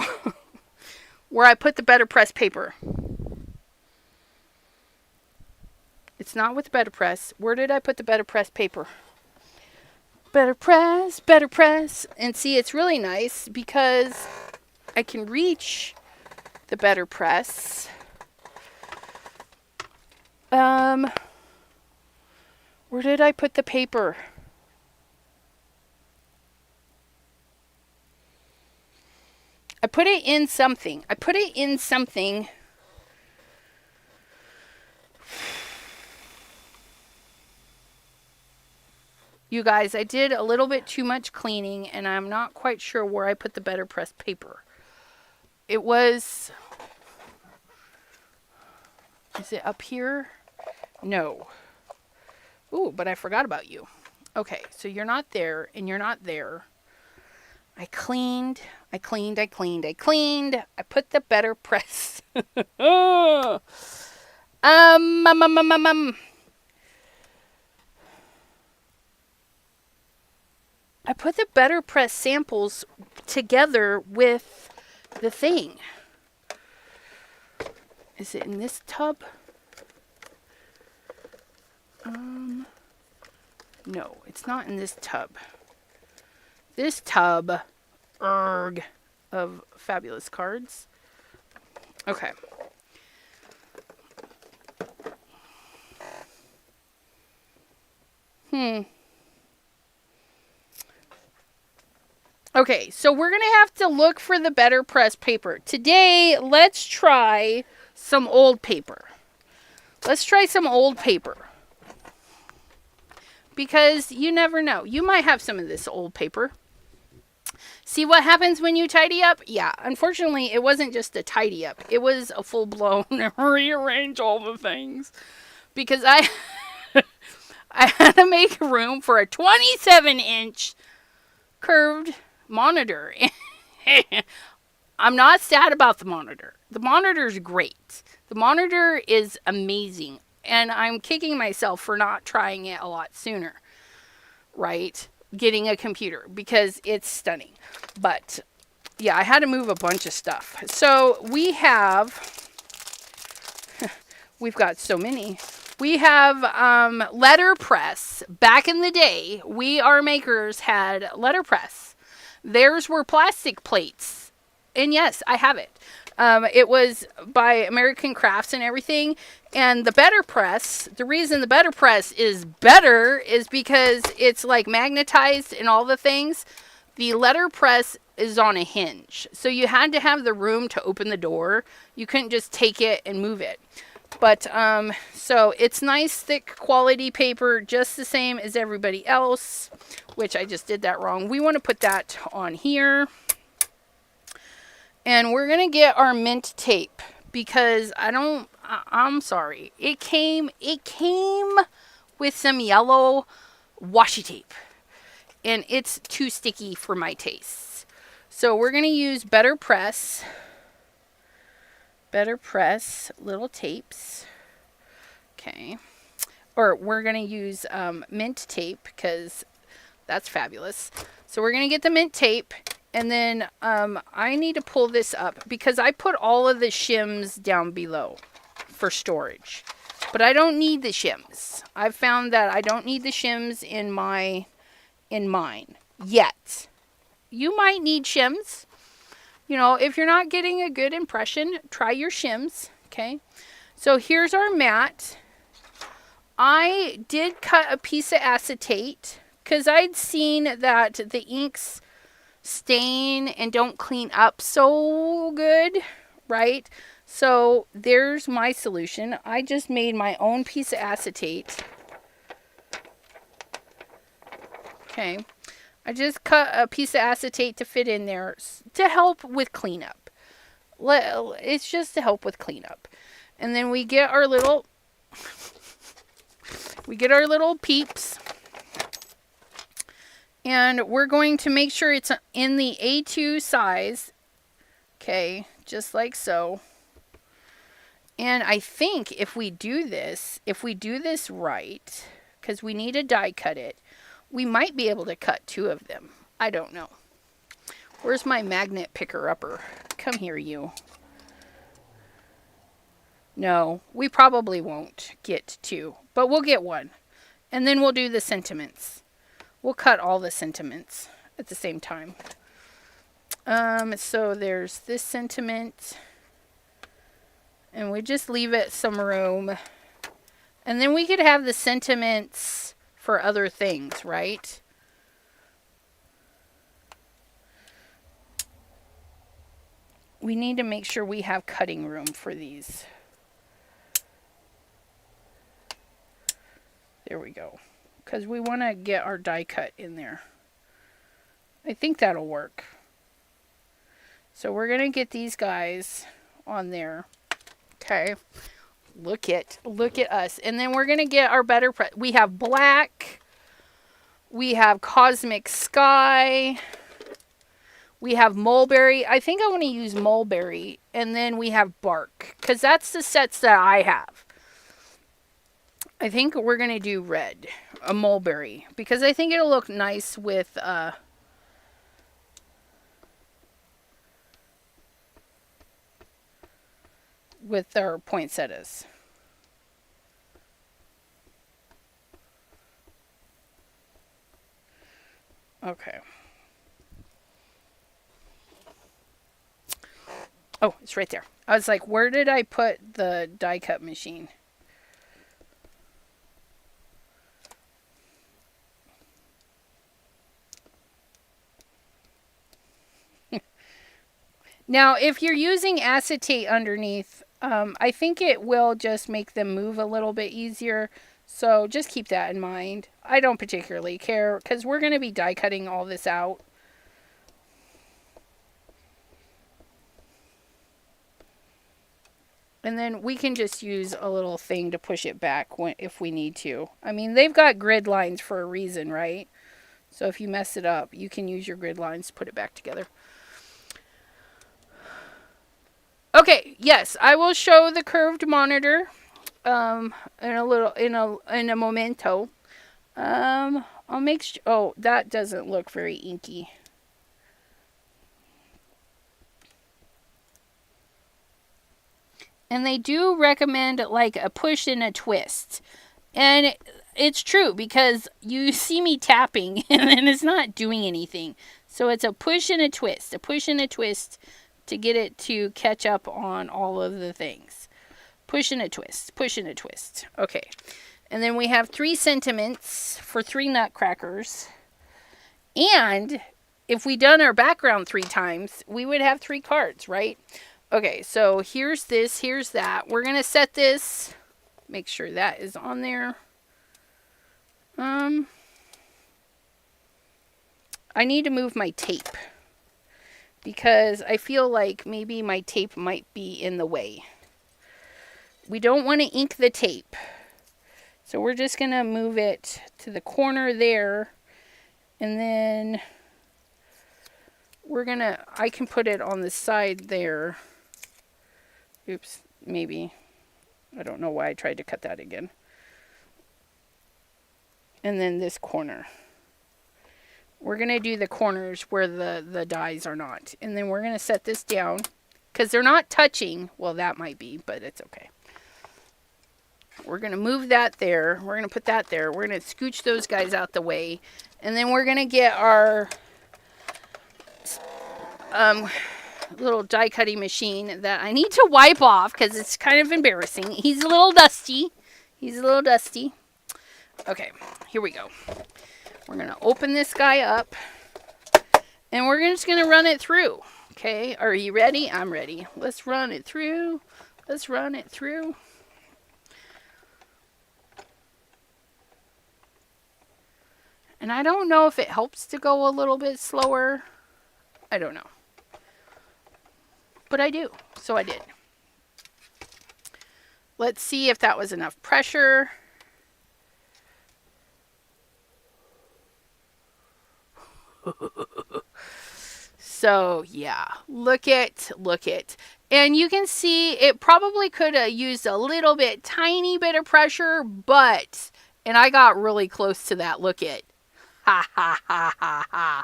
where I put the better press paper. It's not with better press. Where did I put the better press paper? Better press, better press. And see, it's really nice because I can reach the better press. Where did I put the paper? I put it in something. You guys, I did a little bit too much cleaning, and I'm not quite sure where I put the better press paper. It was... Is it up here? No. Ooh, but I forgot about you. Okay, so you're not there, and you're not there. I cleaned. I put the better press. I put the better press samples together with the thing. Is it in this tub? No, it's not in this tub. This tub, of fabulous cards. Okay. Okay, so we're going to have to look for the better press paper. Today, let's try some old paper. Because you never know. You might have some of this old paper. See what happens when you tidy up? Yeah, unfortunately, it wasn't just a tidy up. It was a full-blown rearrange all the things. Because I had to make room for a 27-inch curved monitor. I'm not sad about the monitor. The monitor's great. The monitor is amazing. And I'm kicking myself for not trying it a lot sooner. Right? Getting a computer. Because it's stunning. But, yeah, I had to move a bunch of stuff. So, we've got so many. We have letterpress. Back in the day, we, our makers, had letterpress. Theirs were plastic plates. And yes, I have it. It was by American Crafts and everything. And the Better Press, the reason the Better Press is better is because it's like magnetized and all the things. The letter press is on a hinge. So you had to have the room to open the door. You couldn't just take it and move it. But, so it's nice, thick quality paper, just the same as everybody else, which I just did that wrong. We want to put that on here. And we're going to get our mint tape because I'm sorry. It came with some yellow washi tape and it's too sticky for my tastes. So we're going to use Better Press little tapes. Okay. Or we're going to use mint tape because that's fabulous. So we're going to get the mint tape. And then I need to pull this up because I put all of the shims down below for storage. But I don't need the shims. I've found that I don't need the shims in mine yet. You might need shims. You know, if you're not getting a good impression, try your shims. Okay. So here's our mat. I did cut a piece of acetate because I'd seen that the inks stain and don't clean up so good, right? So there's my solution. I just made my own piece of acetate. Okay. I just cut a piece of acetate to fit in there to help with cleanup. It's just to help with cleanup. And then we get our little peeps. And we're going to make sure it's in the A2 size. Okay, just like so. And I think if we do this right, because we need to die cut it, we might be able to cut 2 of them. I don't know. Where's my magnet picker-upper? Come here, you. No, we probably won't get 2, but we'll get 1. And then we'll do the sentiments. We'll cut all the sentiments at the same time. So there's this sentiment. And we just leave it some room. And then we could have the sentiments for other things, right? We need to make sure we have cutting room for these. There we go. Because we want to get our die cut in there. I think that'll work. So we're going to get these guys on there. Okay. Look at us. And then we're going to get our Better Press. We have black. We have cosmic sky. We have mulberry. I think I want to use mulberry. And then we have bark. Because that's the sets that I have. I think we're going to do red. A mulberry. Because I think it'll look nice with our poinsettias. Okay. Oh, it's right there. I was like, where did I put the die cut machine? Now, if you're using acetate underneath, I think it will just make them move a little bit easier. So just keep that in mind. I don't particularly care because we're going to be die cutting all this out. And then we can just use a little thing to push it back if we need to. I mean, they've got grid lines for a reason, right? So if you mess it up, you can use your grid lines to put it back together. Okay, yes, I will show the curved monitor in a momento. I'll make sure. Oh, that doesn't look very inky. And they do recommend like a push and a twist. And it's true because you see me tapping and then it's not doing anything. So it's a push and a twist, to get it to catch up on all of the things. Push and a twist, push and a twist. Okay. And then we have 3 sentiments for 3 nutcrackers. And if we done our background 3 times, we would have 3 cards, right? Okay, so here's this, here's that. We're going to set this, make sure that is on there. I need to move my tape because I feel like maybe my tape might be in the way. We don't want to ink the tape. So we're just going to move it to the corner there. And then I can put it on the side there. Oops, maybe. I don't know why I tried to cut that again. And then this corner. We're going to do the corners where the dies are not. And then we're going to set this down. Because they're not touching. Well, that might be, but it's okay. We're going to move that there. We're going to put that there. We're going to scooch those guys out the way. And then we're going to get our little die cutting machine that I need to wipe off because it's kind of embarrassing. He's a little dusty. Okay, here we go. We're going to open this guy up. And we're just going to run it through. Okay, are you ready? I'm ready. Let's run it through. And I don't know if it helps to go a little bit slower. I don't know. But I do. So I did. Let's see if that was enough pressure. So, yeah. Look it. And you can see it probably could have used a little bit, tiny bit of pressure, but, and I got really close to that. Look it. Ha ha ha ha ha.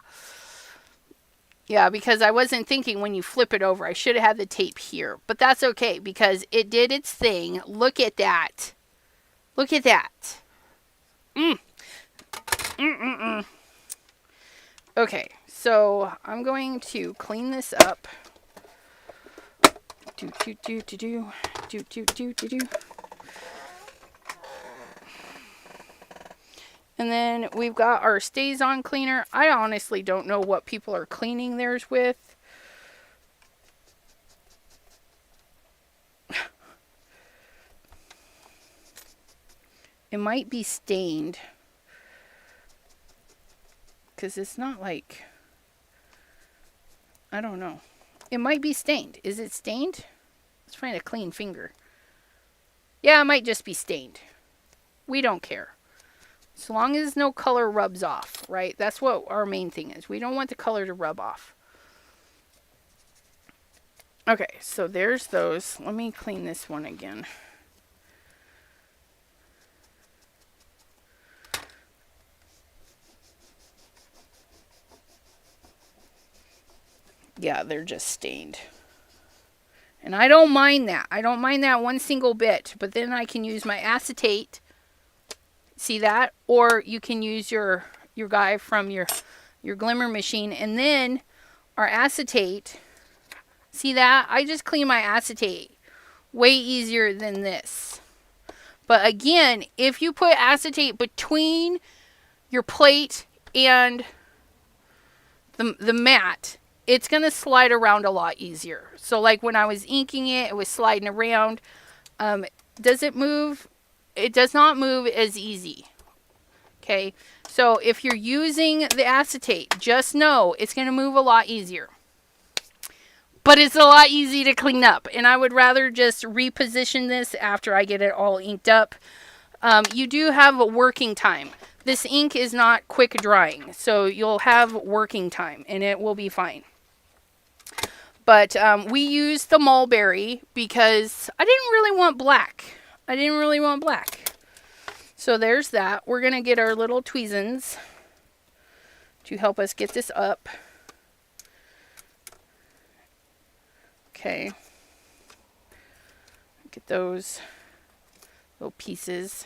Yeah, because I wasn't thinking when you flip it over. I should have had the tape here. But that's okay because it did its thing. Look at that. Okay, so I'm going to clean this up. Do. And then we've got our Stays-On cleaner. I honestly don't know what people are cleaning theirs with. It might be stained. Because it's not like... I don't know. It might be stained. Is it stained? Let's find a clean finger. Yeah, it might just be stained. We don't care. As long as no color rubs off, right? That's what our main thing is. We don't want the color to rub off. Okay, so there's those. Let me clean this one again. Yeah, they're just stained. And I don't mind that. I don't mind that one single bit. But then I can use my acetate. See that? Or you can use your guy from your glimmer machine. And then our acetate. See that? I just clean my acetate way easier than this. But again, if you put acetate between your plate and the mat, it's going to slide around a lot easier. So like when I was inking it, it was sliding around. Does it move? It does not move as easy. Okay. So if you're using the acetate, just know it's going to move a lot easier. But it's a lot easy to clean up. And I would rather just reposition this after I get it all inked up. You do have a working time. This ink is not quick drying. So you'll have working time and it will be fine. But we used the mulberry because I didn't really want black. So there's that. We're going to get our little tweezins to help us get this up. Okay. Get those little pieces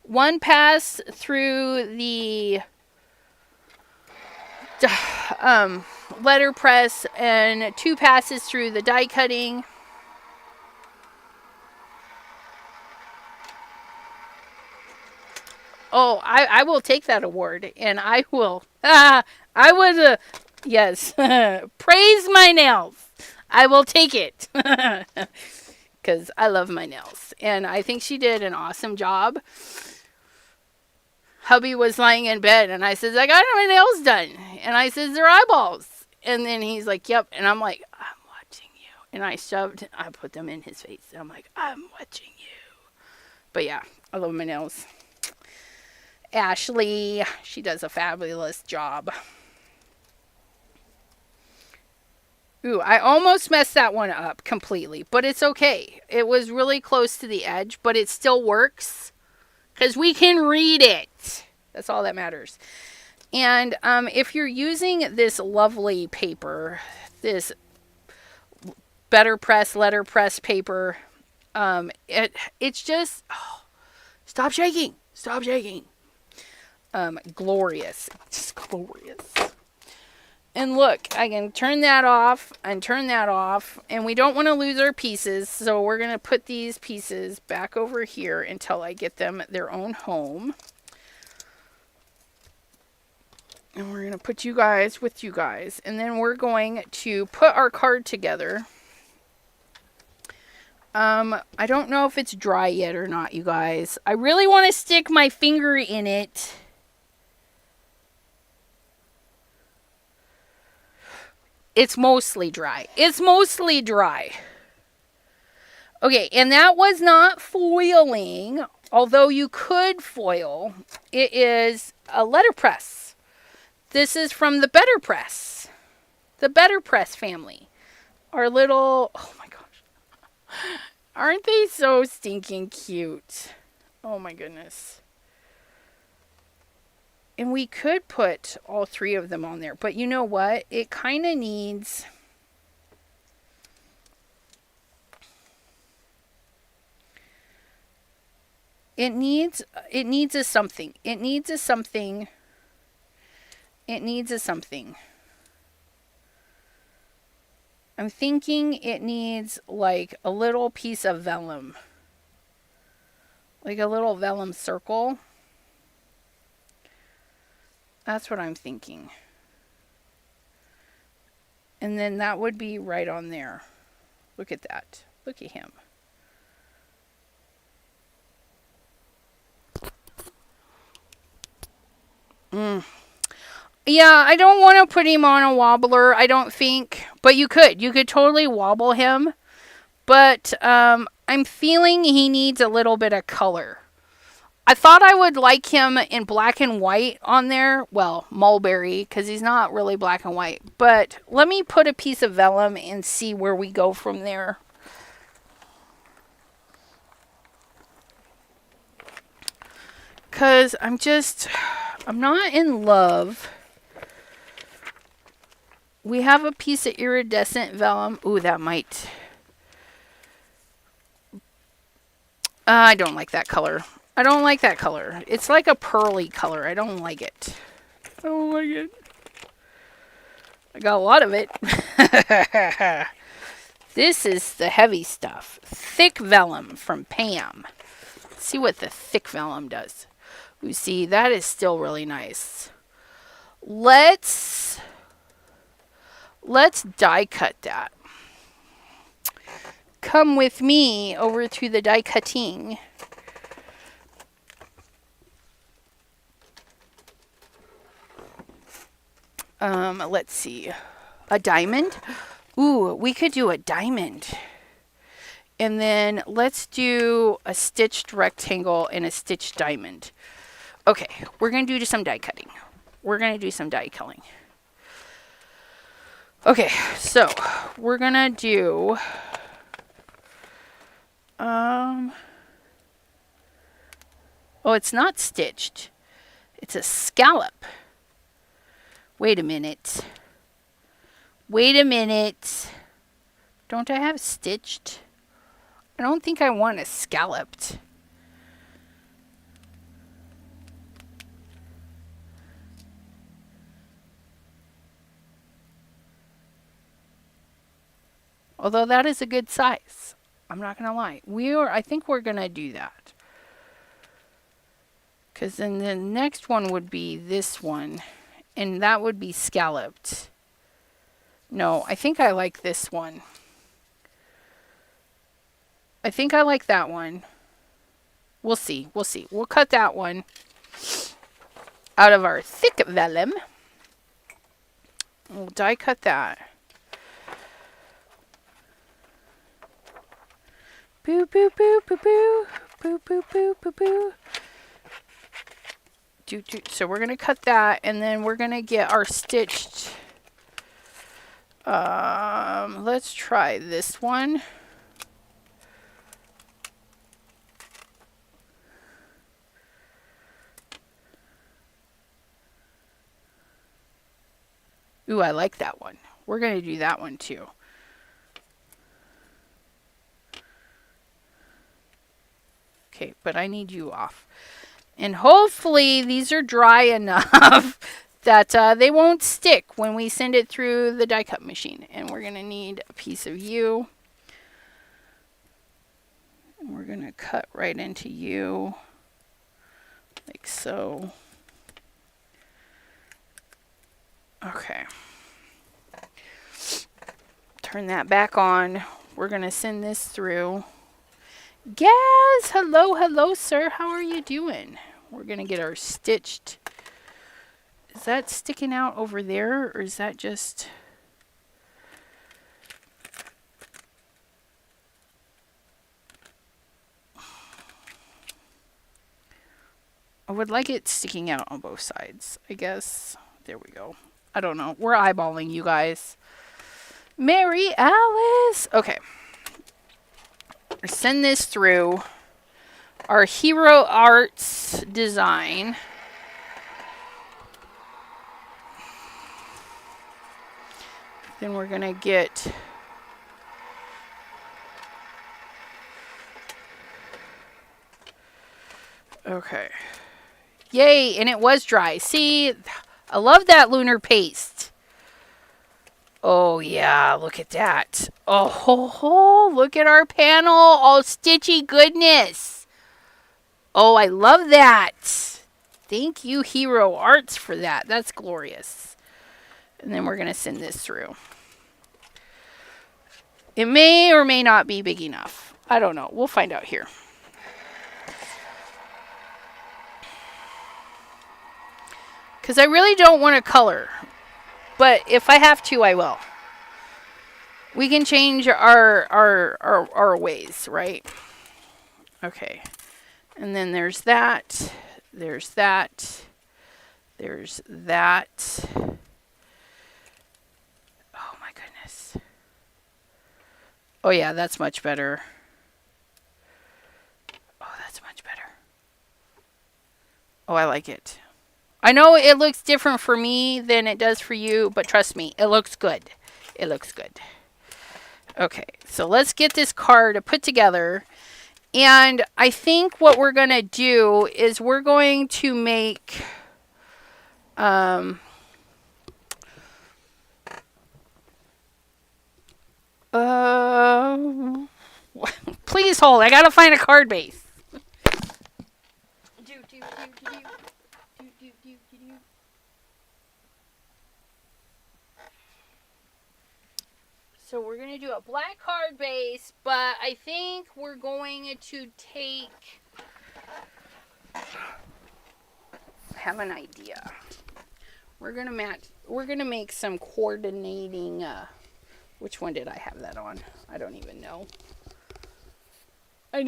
one pass through the letterpress and 2 passes through the die cutting. Oh, I will take that award, and I will. I would, yes, praise my nails. I will take it because I love my nails, and I think she did an awesome job. Hubby was lying in bed, and I says, I got my nails done, and I says, they're eyeballs, and then he's like, yep, and I'm like, I'm watching you, and I put them in his face, and I'm like, I'm watching you. But yeah, I love my nails. Ashley, she does a fabulous job. Ooh, I almost messed that one up completely, but it's okay. It was really close to the edge, but it still works because we can read it. That's all that matters. And if you're using this lovely paper, this Better Press letterpress paper, it's just, oh, stop shaking. Glorious. Just glorious. And look, I can turn that off and turn that off. And we don't want to lose our pieces. So we're going to put these pieces back over here until I get them their own home. And we're going to put you guys with you guys. And then we're going to put our card together. I don't know if it's dry yet or not, you guys. I really want to stick my finger in it. It's mostly dry. Okay, and that was not foiling, although you could foil. It is a letterpress. This is from the Better Press. The Better Press family. Our little, oh my gosh. Aren't they so stinking cute? Oh my goodness. And we could put all 3 of them on there. But you know what? It kind of needs... It needs a something. I'm thinking it needs like a little piece of vellum. Like a little vellum circle. That's what I'm thinking. And then that would be right on there. Look at that. Look at him. Yeah, I don't want to put him on a wobbler, I don't think. But you could. You could totally wobble him. But I'm feeling he needs a little bit of color. I thought I would like him in black and white on there. Well, mulberry, because he's not really black and white. But let me put a piece of vellum and see where we go from there. Because I'm not in love. We have a piece of iridescent vellum. Ooh, that might... I don't like that color. It's like a pearly color. I don't like it. I got a lot of it. This is the heavy stuff. Thick vellum from Pam. Let's see what the thick vellum does. You see, that is still really nice. Let's die cut that. Come with me over to the die cutting. Let's see. A diamond? Ooh, we could do a diamond. And then let's do a stitched rectangle and a stitched diamond. Okay, we're going to do some die cutting. Okay, so we're going to do... oh, it's not stitched. It's a scallop. Wait a minute. Don't I have stitched? I don't think I want a scalloped. Although that is a good size. I'm not going to lie. I think we're going to do that. Because then the next one would be this one. And that would be scalloped. No, I think I like this one. I think I like that one. We'll see. We'll see. We'll cut that one out of our thick vellum. We'll die cut that. Boo, boo, boo, boo, boo. Boo, boo, boo, boo, boo. So we're going to cut that, and then we're going to get our stitched. Let's try this one. Ooh, I like that one. We're going to do that one too. Okay, but I need you off. And hopefully these are dry enough that they won't stick when we send it through the die cut machine. And we're going to need a piece of you. And we're going to cut right into you. Like so. Okay. Turn that back on. We're going to send this through. Gaz, hello, hello, sir. How are you doing? We're going to get our stitched. Is that sticking out over there, or is that just... I would like it sticking out on both sides, I guess. There we go. I don't know. We're eyeballing you guys. Mary Alice. Okay. Send this through our Hero Arts design. Then we're going to get... Okay. Yay, and it was dry. See, I love that lunar paste. Oh, yeah, look at that. Oh, ho, ho, look at our panel. All stitchy goodness. Oh, I love that. Thank you, Hero Arts, for that. That's glorious. And then we're going to send this through. It may or may not be big enough. I don't know. We'll find out here. Because I really don't want to color. But if I have to, I will. We can change our ways, right? Okay. And then there's that. There's that. There's that. Oh, my goodness. Oh, yeah, that's much better. Oh, that's much better. Oh, I like it. I know it looks different for me than it does for you, but trust me, it looks good. It looks good. Okay, so let's get this card put together. And I think what we're going to do is we're going to make... please hold. I got to find a card base. So we're going to do a black card base, but I think we're going to take... I have an idea. We're going to make some coordinating... which one did I have that on? I don't even know. I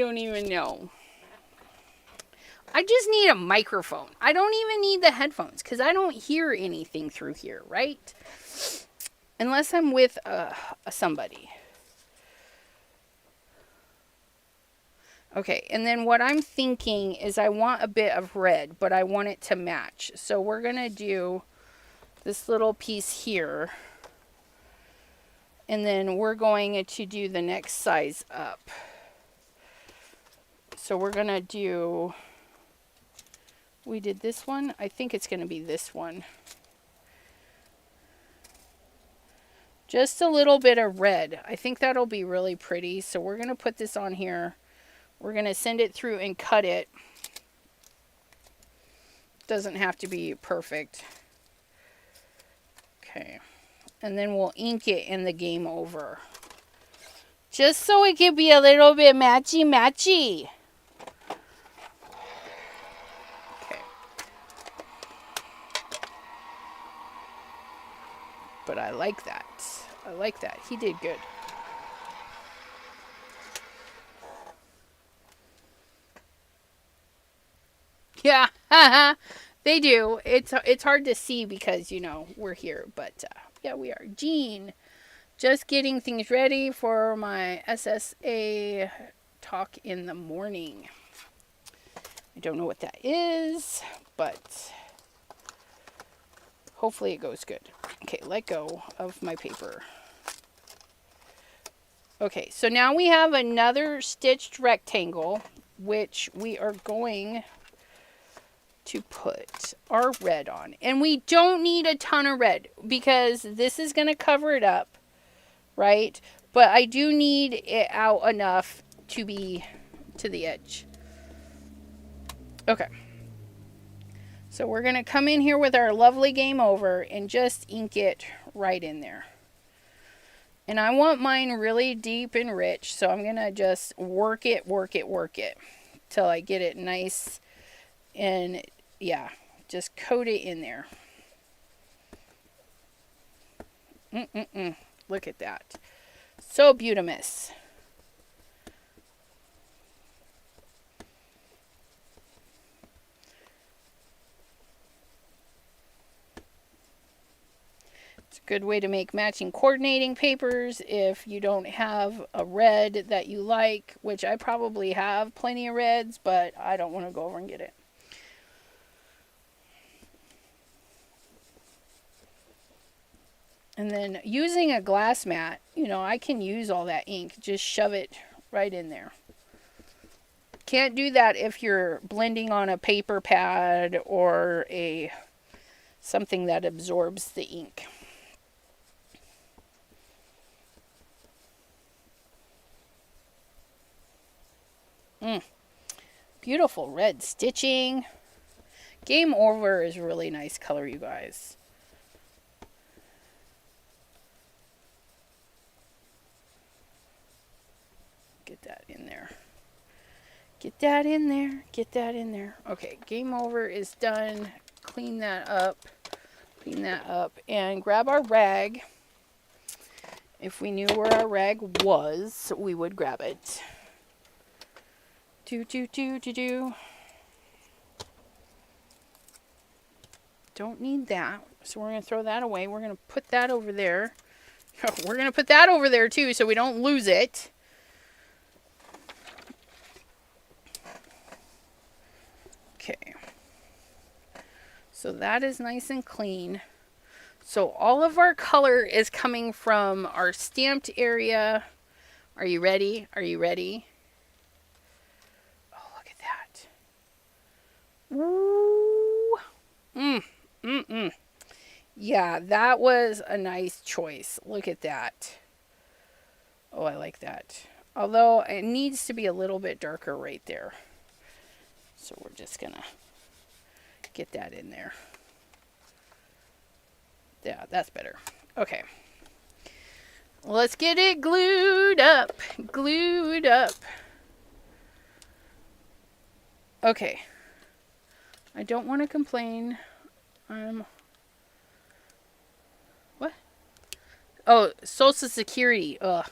just need a microphone. I don't even need the headphones because I don't hear anything through here, right? Unless I'm with somebody. Okay, and then what I'm thinking is I want a bit of red, but I want it to match. So we're going to do this little piece here. And then we're going to do the next size up. So we're going to do... We did this one. I think it's going to be this one. Just a little bit of red. I think that'll be really pretty. So we're going to put this on here. We're going to send it through and cut it. Doesn't have to be perfect. Okay. And then we'll ink it in the game over. Just so it can be a little bit matchy-matchy. Okay. But I like that. I like that. He did good. Yeah, they do. It's hard to see because, you know, we're here. But, yeah, we are. Jean, just getting things ready for my SSA talk in the morning. I don't know what that is, but hopefully it goes good. Okay, let go of my paper. Okay, so now we have another stitched rectangle, which we are going to put our red on. And we don't need a ton of red because this is going to cover it up, right? But I do need it out enough to be to the edge. Okay. So we're going to come in here with our lovely game over and just ink it right in there. And I want mine really deep and rich, so I'm going to just work it till I get it nice and, yeah, just coat it in there. Look at that. So beautimous. Good way to make matching coordinating papers if you don't have a red that you like, which I probably have plenty of reds, but I don't want to go over and get it. And then using a glass mat, you know, I can use all that ink, just shove it right in there. Can't do that if you're blending on a paper pad or something that absorbs the ink. Beautiful red stitching. Game over is a really nice color, you guys. Get that in there. Get that in there. Get that in there. Okay, game over is done. Clean that up. Clean that up. And grab our rag. If we knew where our rag was, we would grab it. Don't need that. So we're going to throw that away. We're going to put that over there. We're going to put that over there too so we don't lose it. Okay. So that is nice and clean. So all of our color is coming from our stamped area. Are you ready? Are you ready? Ooh. Yeah, that was a nice choice. Look at that. Oh, I like that. Although it needs to be a little bit darker right there. So we're just going to get that in there. Yeah, that's better. Okay. Let's get it glued up. Glued up. Okay. I don't want to complain. What? Oh, Social Security. Ugh.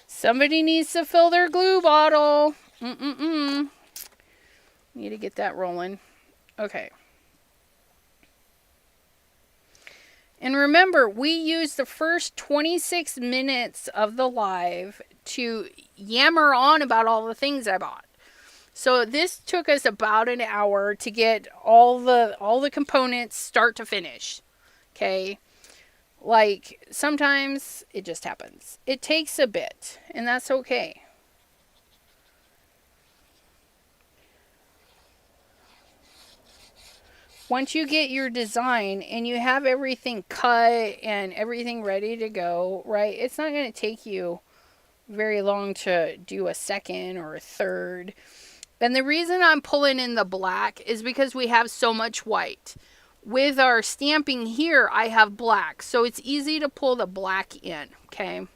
Somebody needs to fill their glue bottle. Need to get that rolling. Okay. And remember, we used the first 26 minutes of the live to yammer on about all the things I bought. So this took us about an hour to get all the components start to finish. Okay? Like, sometimes it just happens. It takes a bit, and that's okay. once you get your design and you have everything cut and everything ready to go, right, it's not going to take you very long to do a second or a third. And the reason I'm pulling in the black is because we have so much white. With our stamping here, I have black. So it's easy to pull the black in, okay?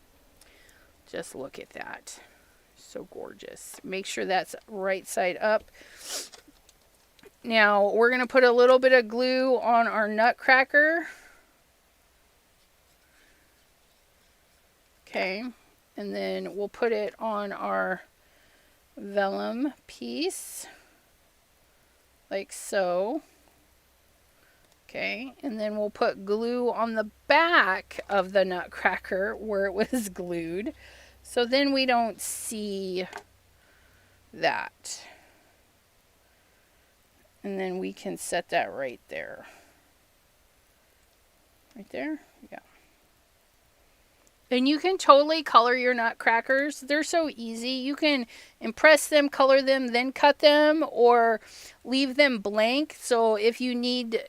Just look at that. So gorgeous. Make sure that's right side up. Now, we're going to put a little bit of glue on our nutcracker. Okay. And then we'll put it on our vellum piece. Like so. Okay. And then we'll put glue on the back of the nutcracker where it was glued. So then we don't see that. And then we can set that right there. Right there? Yeah. And you can totally color your nutcrackers. They're so easy. You can impress them, color them, then cut them, or leave them blank. So if you need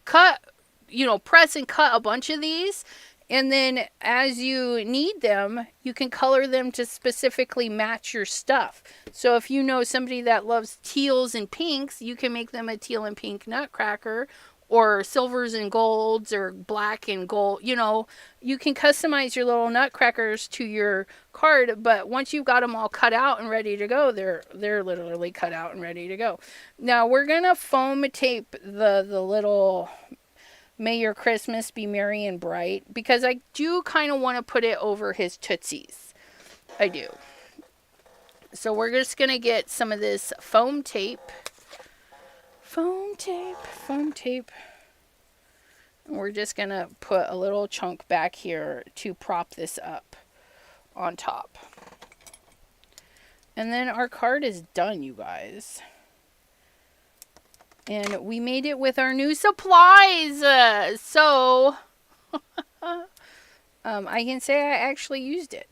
press and cut a bunch of these, and then as you need them, you can color them to specifically match your stuff. So if you know somebody that loves teals and pinks, you can make them a teal and pink nutcracker, or silvers and golds, or black and gold. You can customize your little nutcrackers to your card, but once you've got them all cut out and ready to go, they're literally cut out and ready to go. Now we're gonna foam tape the little "May Your Christmas Be Merry and Bright," because I do kind of want to put it over his Tootsies. I do. So we're just going to get some of this foam tape. Foam tape. And we're just going to put a little chunk back here to prop this up on top. And then our card is done, you guys. And we made it with our new supplies. So I can say I actually used it.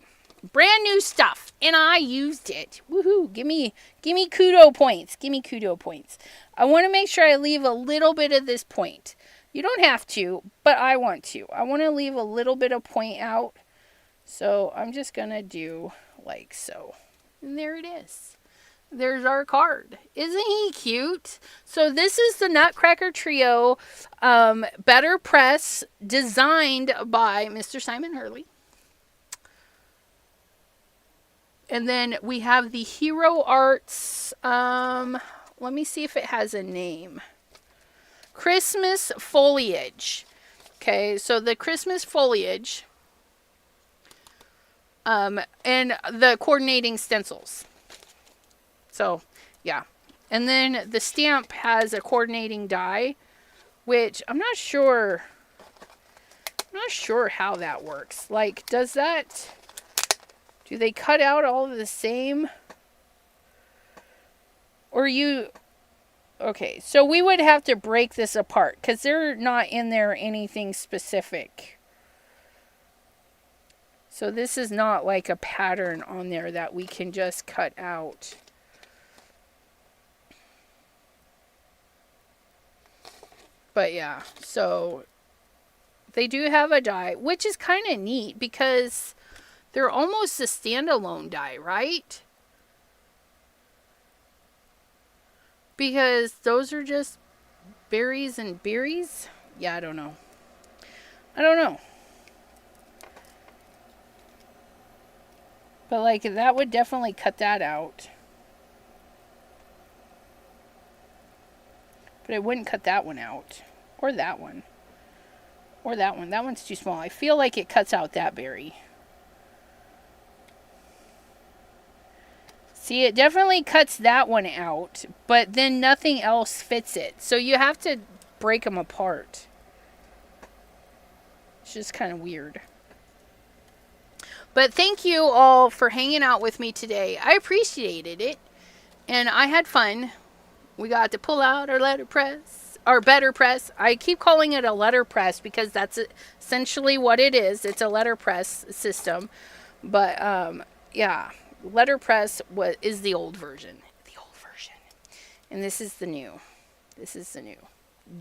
Brand new stuff. And I used it. Woohoo. Give me kudo points. Give me kudo points. I want to make sure I leave a little bit of this point. You don't have to, but I want to. I want to leave a little bit of point out. So I'm just going to do like so. And there it is. There's our card. Isn't he cute? So this is the Nutcracker Trio Better Press, designed by Mr. Simon Hurley. And then we have the Hero Arts. Let me see if it has a name. Christmas Foliage. Okay, so the Christmas Foliage. And the coordinating stencils. So, yeah. And then the stamp has a coordinating die, which I'm not sure how that works. Like, do they cut out all of the same? Okay, so we would have to break this apart because they're not in there anything specific. So this is not like a pattern on there that we can just cut out. But yeah, so they do have a die, which is kind of neat because they're almost a standalone die, right? Because those are just berries and berries. Yeah, I don't know. But like that would definitely cut that out. But it wouldn't cut that one out. Or that one. Or that one. That one's too small. I feel like it cuts out that berry. See, it definitely cuts that one out. But then nothing else fits it. So you have to break them apart. It's just kind of weird. But thank you all for hanging out with me today. I appreciated it. And I had fun. We got to pull out our letterpress, our better press. I keep calling it a letterpress because that's essentially what it is. It's a letterpress system. But, yeah, letterpress is the old version. And this is the new.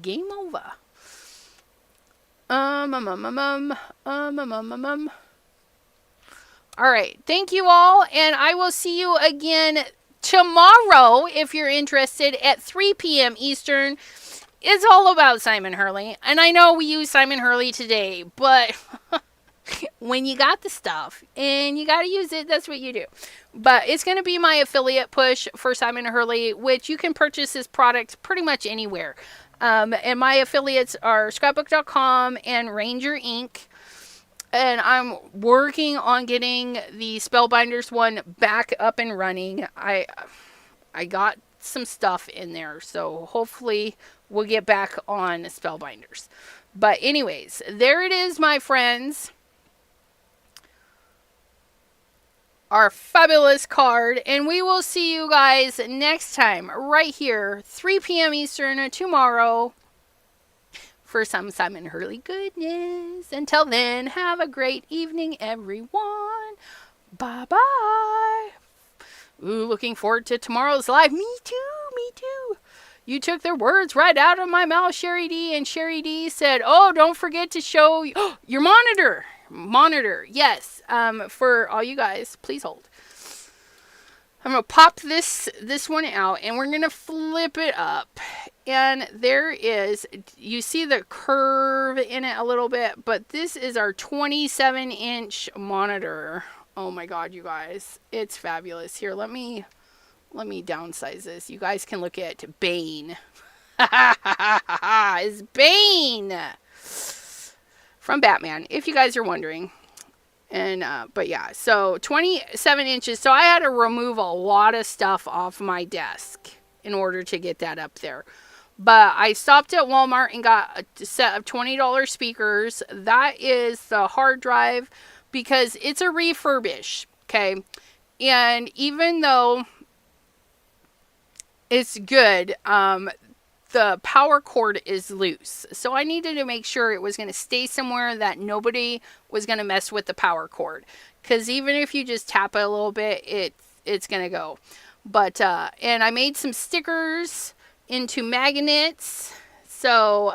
Game over. Um, um, um, um, um, All right. Thank you all. And I will see you again tomorrow if you're interested at 3 p.m. Eastern. It's all about Simon Hurley. And I know we use Simon Hurley today, but when you got the stuff and you got to use it, that's what you do. But it's going to be my affiliate push for Simon Hurley, which you can purchase his product pretty much anywhere. And my affiliates are scrapbook.com and Ranger Inc. And I'm working on getting the Spellbinders one back up and running. I got some stuff in there, so hopefully we'll get back on Spellbinders. But anyways, there it is, my friends. Our fabulous card, and we will see you guys next time right here 3 p.m. Eastern tomorrow for some Simon Hurley goodness. Until then, have a great evening, everyone. Bye bye. Ooh, looking forward to tomorrow's live. Me too. You took their words right out of my mouth, Sherry D. And Sherry D said, oh, don't forget to show your monitor. Yes. For all you guys, please hold. I'm going to pop this one out, and we're going to flip it up. And there is, you see the curve in it a little bit, but this is our 27-inch monitor. Oh my God, you guys. It's fabulous. Here, let me downsize this. You guys can look at Bane. It's Bane from Batman, if you guys are wondering. And but yeah, so 27 inches. So I had to remove a lot of stuff off my desk in order to get that up there. But I stopped at Walmart and got a set of $20 speakers. That is the hard drive because it's a refurbish. Okay. And even though it's good, the power cord is loose. So I needed to make sure it was going to stay somewhere that nobody was going to mess with the power cord. Because even if you just tap it a little bit, it's going to go. But, and I made some stickers into magnets. So,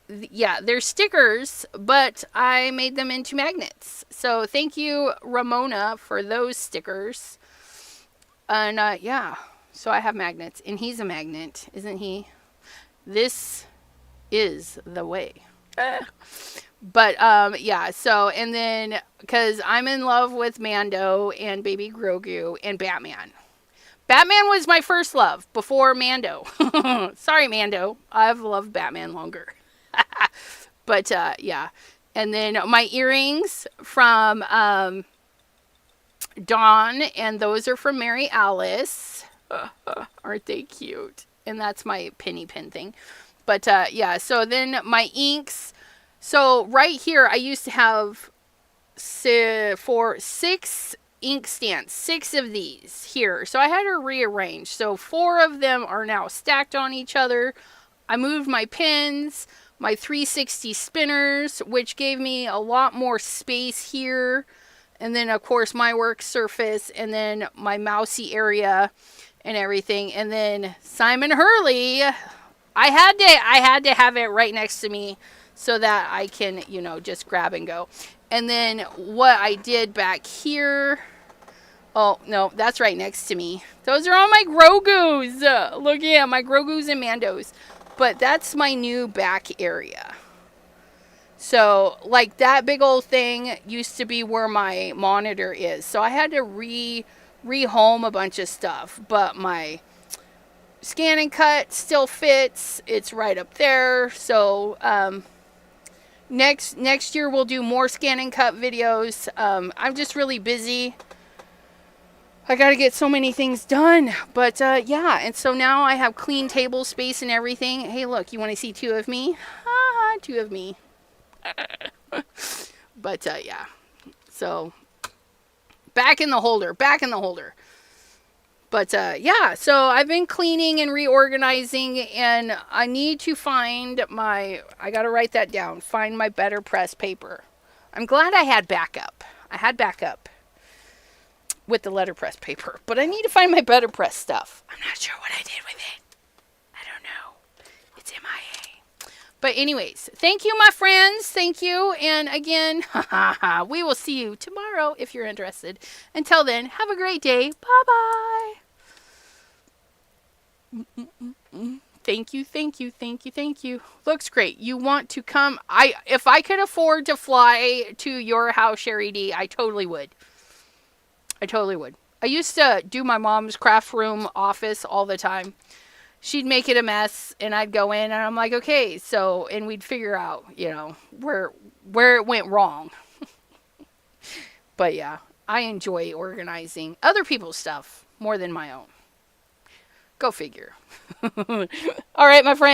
yeah, they're stickers, but I made them into magnets. So thank you, Ramona, for those stickers. And, yeah. So I have magnets, and he's a magnet, isn't he? This is the way. But, yeah, so, and then, because I'm in love with Mando and Baby Grogu and Batman. Batman was my first love before Mando. Sorry, Mando. I've loved Batman longer. But, yeah. And then my earrings from Dawn, and those are from Mary Alice. Aren't they cute? And that's my penny pin thing. But yeah, so then my inks. So right here, I used to have 6 ink stands, 6 of these here. So I had to rearrange. So 4 of them are now stacked on each other. I moved my pins, my 360 spinners, which gave me a lot more space here. And then, of course, my work surface, and then my mousy area and everything. And then Simon Hurley, I had to have it right next to me so that I can, you know, just grab and go. And then what I did back here, oh no, that's right next to me. Those are all my Grogus. Look, yeah, my Grogus and Mandos. But that's my new back area. So like that big old thing used to be where my monitor is. So I had to rehome a bunch of stuff, but my scan and cut still fits. It's right up there. So next year we'll do more scan and cut videos. I'm just really busy. I got to get so many things done. But yeah, and so now I have clean table space and everything. Hey, look, you want to see 2 of me? Ah, 2 of me. But yeah, so back in the holder. But yeah, so I've been cleaning and reorganizing, and I need to find I gotta write that down, find my better press paper. I'm glad I had backup. With the letterpress paper, but I need to find my better press stuff. I'm not sure what I did with it. I don't know. It's in my But anyways, thank you, my friends. Thank you. And again, we will see you tomorrow if you're interested. Until then, have a great day. Bye-bye. Thank you, thank you, thank you, thank you. Looks great. You want to come? If I could afford to fly to your house, Sherry D, I totally would. I totally would. I used to do my mom's craft room office all the time. She'd make it a mess, and I'd go in, and I'm like, okay, so, and we'd figure out, where it went wrong. But yeah, I enjoy organizing other people's stuff more than my own. Go figure. All right, my friend.